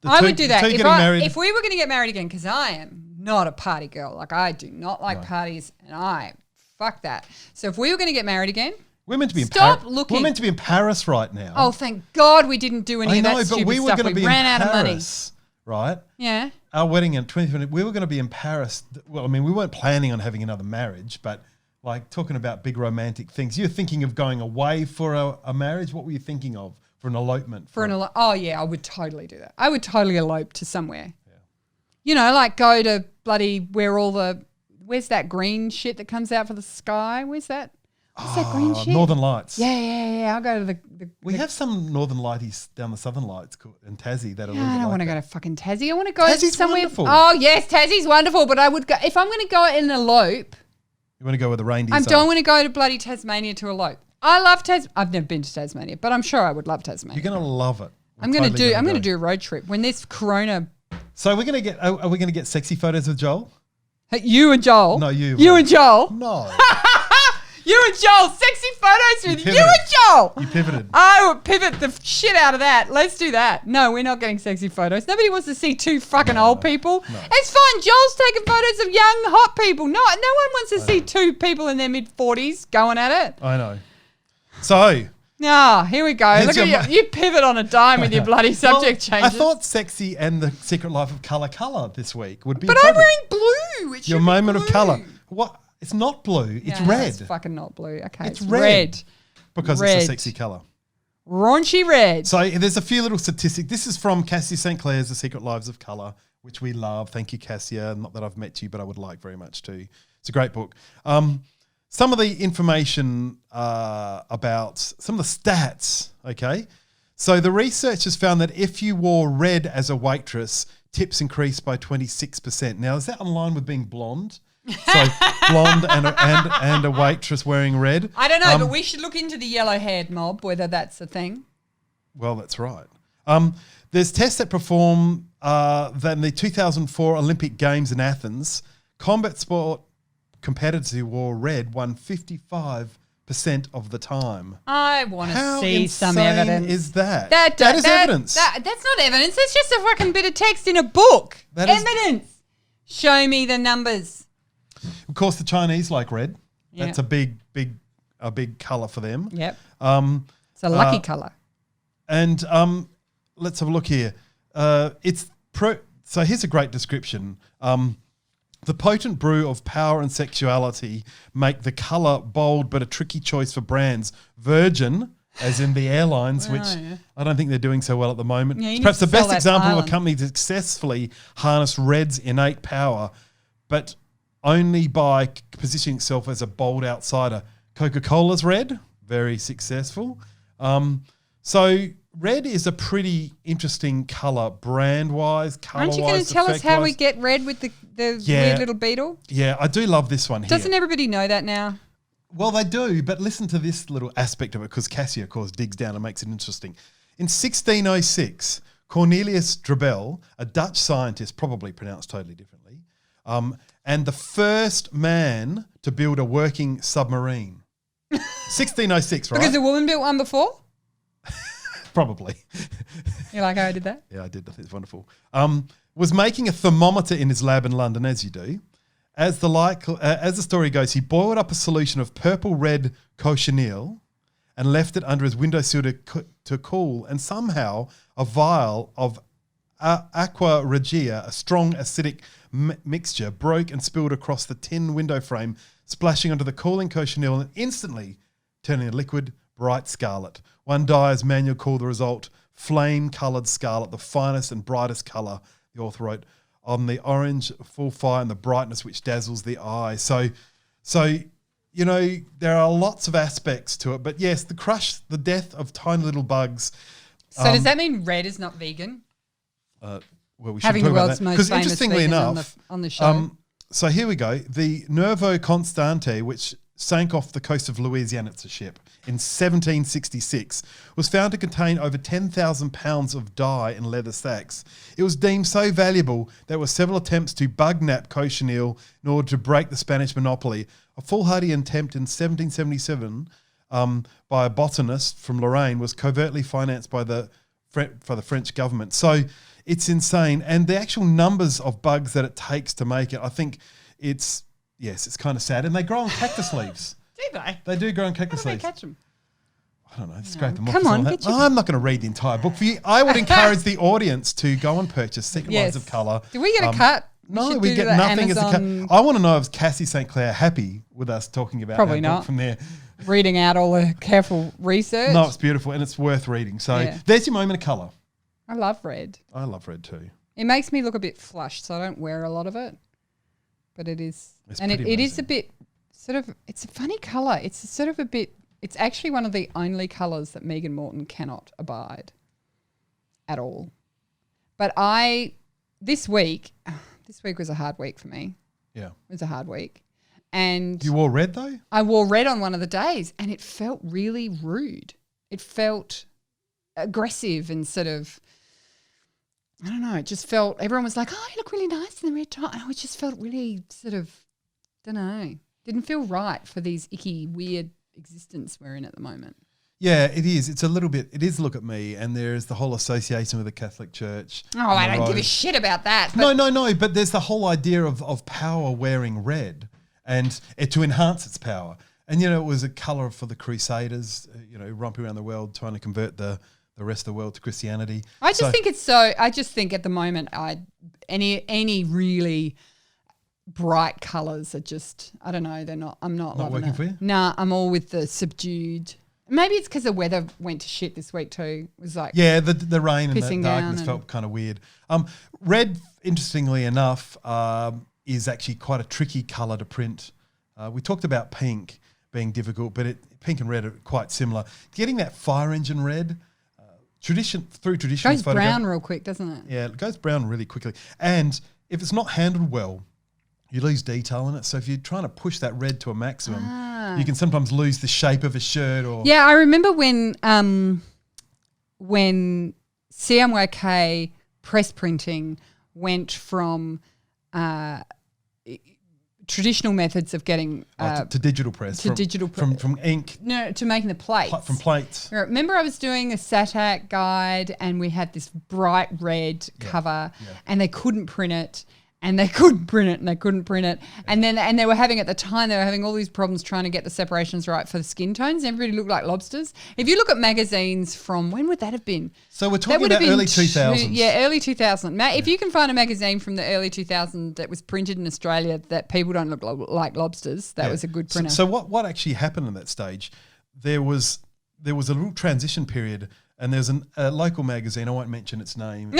I would do that. If we were going to get married again, because I am not a party girl. Like I do not like parties, and fuck that. So if we were going to get married again, we're meant to be looking. We're meant to be in Paris right now. Oh, thank God we didn't do any of that stupid stuff. We were going to be ran in out Paris, of money. right? Yeah. Our wedding in 2020, we were going to be in Paris. Well, I mean, we weren't planning on having another marriage, but like talking about big romantic things. You're thinking of going away for a marriage. What were you thinking of? For an elopement. Oh, yeah, I would totally do that. I would totally elope to somewhere. Yeah. Like go to bloody where's that green shit that comes out for the sky? Where's that? What's that green shit? Northern Lights. Yeah. I'll go to We have some Northern Lighties down the Southern Lights in Tassie that are a little bit I don't want to go to fucking Tassie. I want to go Tassie's somewhere. Wonderful. Oh, yes, Tassie's wonderful, but I would go, if I'm going to go in an elope. You want to go where the reindeer I don't want to go to bloody Tasmania to elope. I love Tasmania. I've never been to Tasmania, but I'm sure I would love Tasmania. You're going to love it. I'm going to do a road trip when this corona. So are we going to get sexy photos with Joel? Hey, you and Joel? No, you. You and Joel? No. You and Joel, sexy photos with you and Joel. You pivoted. I would pivot the shit out of that. Let's do that. No, we're not getting sexy photos. Nobody wants to see 2 fucking old people. No. It's fine. Joel's taking photos of young, hot people. No one wants to see 2 people in their mid-40s going at it. I know. So. Here we go. Look at you. You pivot on a dime with your bloody subject changes. I thought sexy and the secret life of colour this week would be But I'm wearing blue. It your moment of colour. What? It's not blue. It's red. It's fucking not blue. Okay. It's red. Because it's a sexy colour. Raunchy red. So there's a few little statistics. This is from Cassia St. Clair's The Secret Lives of Colour, which we love. Thank you, Cassia. Not that I've met you, but I would like very much too. It's a great book. Some of the information about some of the stats, okay? So the researchers found that if you wore red as a waitress, tips increased by 26%. Now, is that in line with being blonde? So blonde and a waitress wearing red? I don't know, but we should look into the yellow-haired mob, whether that's a thing. Well, that's right. There's tests that perform in the 2004 Olympic Games in Athens. Combat sport competitors who wore red won 55% of the time. I want to see some evidence. evidence. Is that? That is evidence. That's not evidence. It's just a fucking bit of text in a book. Evidence. Show me the numbers. Of course, the Chinese like red. Yeah. That's a big a big colour for them. Yep. It's a lucky colour. And let's have a look here. So here's a great description. The potent brew of power and sexuality make the colour bold but a tricky choice for brands. Virgin, as in the airlines, which I don't think they're doing so well at the moment. Yeah, it's perhaps the best example island. of a company that successfully harnessed red's innate power, but only by positioning itself as a bold outsider. Coca-Cola's red, very successful. So red is a pretty interesting colour, brand-wise, colour-wise. Aren't you going to tell us how we get red with the weird little beetle? Yeah, I do love this one here. Doesn't everybody know that now? Well, they do, but listen to this little aspect of it, because Cassie, of course, digs down and makes it interesting. In 1606, Cornelius Drebbel, a Dutch scientist, probably pronounced totally differently, and the first man to build a working submarine. 1606, right? Because a woman built one before? Probably. You like how I did that? Yeah, I did. I think it's wonderful. Was making a thermometer in his lab in London, as you do. As the story goes, he boiled up a solution of purple-red cochineal and left it under his windowsill to cool, and somehow a vial of aqua regia, a strong acidic mixture, broke and spilled across the tin window frame, splashing onto the cooling cochineal and instantly turning a liquid bright scarlet. One dyer's manual called the result flame-coloured scarlet, the finest and brightest colour, the author wrote, on the orange full fire and the brightness which dazzles the eye. So you know, there are lots of aspects to it. But yes, the death of tiny little bugs. So does that mean red is not vegan? Well, we should Having talk the about world's that. most 'Cause famous interestingly vegan enough, on the show. So here we go. The Nervo Constante, which sank off the coast of Louisiana, it's a ship, in 1766, was found to contain over 10,000 pounds of dye in leather sacks. It was deemed so valuable that there were several attempts to bug-nap cochineal in order to break the Spanish monopoly. A foolhardy attempt in 1777 by a botanist from Lorraine was covertly financed by the French government. So it's insane. And the actual numbers of bugs that it takes to make it, I think it's kind of sad. And they grow on cactus leaves. Do they? They do grow on cactus How do leaves. they catch them? I don't know. Scrape them off. Come on, get your... I'm not going to read the entire book for you. I would encourage the audience to go and purchase Secret Lines of Colour. Do we get a cut? No, we get nothing as a cut. I want to know if Cassie St. Clair happy with us talking about Probably our not. book from there. Reading out all the careful research. No, it's beautiful and it's worth reading. So there's your moment of colour. I love red. I love red too. It makes me look a bit flushed, so I don't wear a lot of it. But it is, it is a bit sort of. It's a funny colour. It's sort of a bit. It's actually one of the only colours that Megan Morton cannot abide at all. But this week was a hard week for me. Yeah, it was a hard week. And you wore red though? I wore red on one of the days, and it felt really rude. It felt aggressive and sort of. I don't know. It just felt, everyone was like, oh, you look really nice in the red top. And it just felt really sort of, don't know, didn't feel right for these icky, weird existence we're in at the moment. Yeah, it is. It's a little bit, it is look at me, and there's the whole association with the Catholic Church. Oh, I don't give a shit about that. But no, but there's the whole idea of power wearing red and to enhance its power. And, you know, it was a colour for the Crusaders, romping around the world trying to convert the rest of the world to Christianity. I just think at the moment, any really bright colours are just, I don't know, I'm not loving working it. for you? Nah, I'm all with the subdued. Maybe it's because the weather went to shit this week too. It was like the rain and the pissing darkness felt kind of weird. Red, interestingly enough, is actually quite a tricky colour to print. We talked about pink being difficult, but pink and red are quite similar. Getting that fire engine red. Traditional goes brown real quick, doesn't it? Yeah, it goes brown really quickly. And if it's not handled well, you lose detail in it. So if you're trying to push that red to a maximum, you can sometimes lose the shape of a shirt. Or yeah, I remember when CMYK press printing went from traditional methods of getting to digital press, from ink, to making the plates, from plates. Remember, I was doing a SATAC guide, and we had this bright red cover, and they couldn't print it, and they couldn't print it. And they were having all these problems trying to get the separations right for the skin tones. Everybody looked like lobsters. If you look at magazines from, when would that have been? So we're talking about early 2000s. Early 2000. If you can find a magazine from the early 2000s that was printed in Australia that people don't look like lobsters, that was a good printer. So what actually happened in that stage? There was a little transition period. And there's a local magazine, I won't mention its name,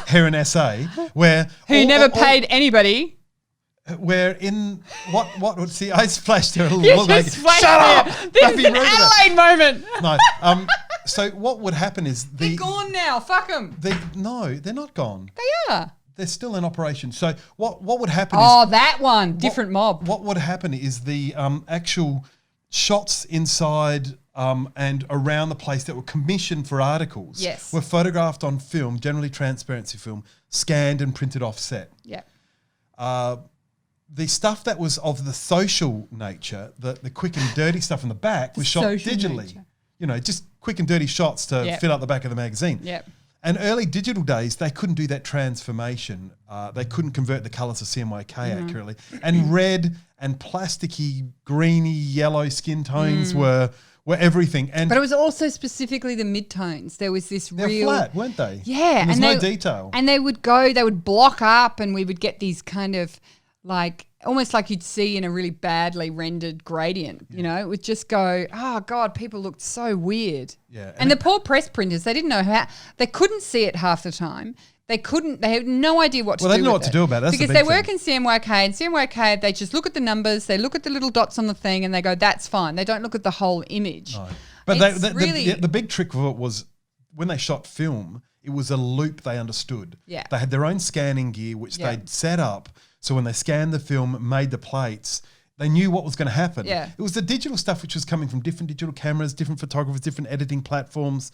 here in SA, where... Who never paid anybody. Where in... What would... See, I splashed there a little bit. Shut up! This is an Adelaide moment. No. So what would happen is... They're gone now. Fuck them. No, they're not gone. They are. They're still in operation. So what would happen is... Oh, that one. Different mob. What would happen is the actual shots inside... and around the place that were commissioned for articles were photographed on film, generally transparency film, scanned and printed offset. Yeah. The stuff that was of the social nature, the quick and dirty stuff in the back was shot digitally. Nature. You know, just quick and dirty shots to fill out the back of the magazine. Yeah. And early digital days, they couldn't do that transformation. They couldn't convert the colours of CMYK accurately. And red and plasticky, greeny, yellow skin tones were everything. But it was also specifically the mid-tones. There was this They're flat, weren't they? Yeah. And there's no detail. And they would block up and we would get these kind of like, almost like you'd see in a really badly rendered gradient, you know? It would just go, oh God, people looked so weird. Yeah. And the poor press printers, they didn't know how, they couldn't see it half the time. They had no idea what to do. Well, they didn't know what to do about it. Because they work in CMYK, and CMYK, they just look at the numbers, they look at the little dots on the thing, and they go, that's fine. They don't look at the whole image. No. But the big trick of it was when they shot film, it was a loop they understood. Yeah. They had their own scanning gear, which they'd set up. So when they scanned the film, made the plates, they knew what was going to happen. Yeah. It was the digital stuff which was coming from different digital cameras, different photographers, different editing platforms.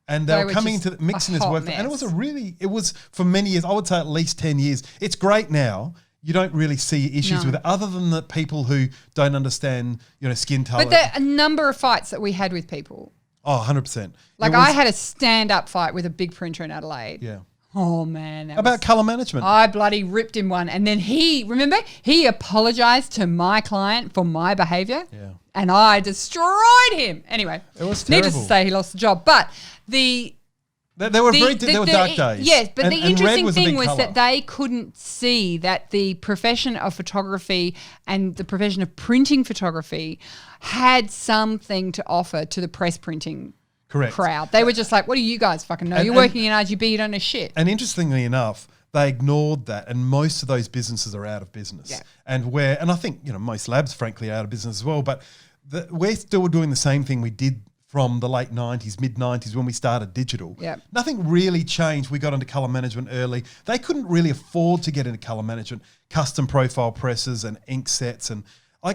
And they were coming into mixing his work. And it was for many years, I would say at least 10 years. It's great now. You don't really see issues with it other than the people who don't understand, skin color. But there are a number of fights that we had with people. Oh, 100%. Like I had a stand-up fight with a big printer in Adelaide. Yeah. Oh, man. About colour management. I bloody ripped him one. And then he apologised to my client for my behaviour. Yeah. And I destroyed him. Anyway. It was terrible. Needless to say, he lost the job. But they were dark days. Yes, but the interesting thing was colour. that they couldn't see that the profession of photography and the profession of printing photography had something to offer to the press printing crowd. They were just like, what do you guys fucking know? You're working in RGB, you don't know shit. And interestingly enough, they ignored that, and most of those businesses are out of business. Yeah. And I think most labs, frankly, are out of business as well. But we're still doing the same thing we did from the late 90s, mid 90s when we started digital. Yep. Nothing really changed. We got into colour management early. They couldn't really afford to get into colour management, custom profile presses and ink sets, and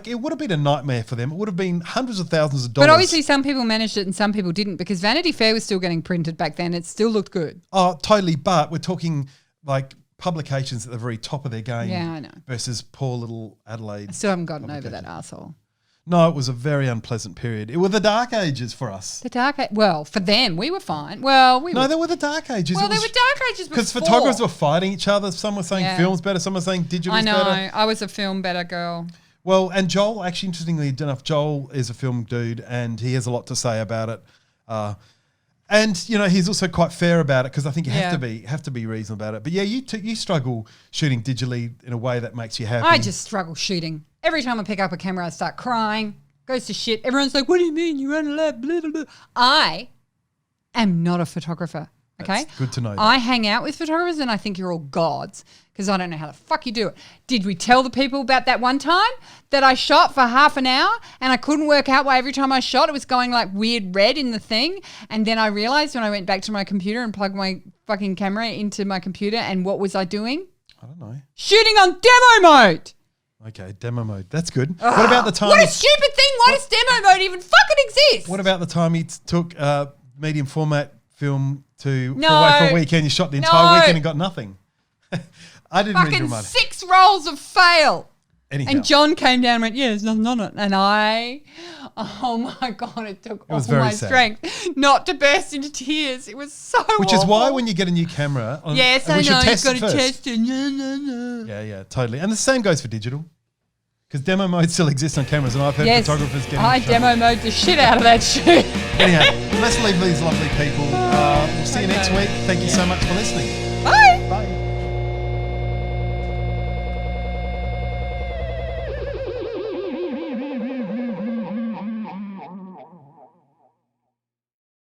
it would have been a nightmare for them. It would have been hundreds of thousands of dollars. But obviously some people managed it and some people didn't, because Vanity Fair was still getting printed back then. It still looked good. Oh, totally. But we're talking like publications at the very top of their game. Yeah, I know. Versus poor little Adelaide. I still haven't gotten over that arsehole. No, it was a very unpleasant period. It were the dark ages for us. Well, for them, we were fine. Well, they were the dark ages. Well, they were dark ages because photographers were fighting each other. Some were saying film's better. Some were saying digital's better. I know. I was a film better girl. Well, and Joel, actually, interestingly enough, Joel is a film dude, and he has a lot to say about it. And he's also quite fair about it, because I think you have to be reasonable about it. But yeah, you struggle shooting digitally in a way that makes you happy. I just struggle shooting. Every time I pick up a camera, I start crying. Goes to shit. Everyone's like, "What do you mean you run a lab?" Blah, blah, blah. I am not a photographer. Okay, that's good to know. I hang out with photographers, and I think you're all gods, because I don't know how the fuck you do it. Did we tell the people about that one time that I shot for half an hour and I couldn't work out why every time I shot it was going like weird red in the thing? And then I realized when I went back to my computer and plugged my fucking camera into my computer, and what was I doing? I don't know. Shooting on demo mode. Okay, demo mode. That's good. What about the time? What a stupid thing. Why does demo mode even fucking exist? What about the time you took medium format film away for a weekend? You shot the entire weekend and got nothing. I didn't read your mind. 6 rolls of fail. Anyhow. And John came down and went, yeah, there's nothing on it. And oh my God, it took all my strength not to burst into tears. It was so Which awful. is why when you get a new camera, yes, I know, you've got to test it. Yeah, totally. And the same goes for digital. Because demo mode still exists on cameras, and I've heard photographers getting I demo mode the shit out of that shoot. Anyhow, let's leave these lovely people. We'll see you next week. Thank you so much for listening. Bye.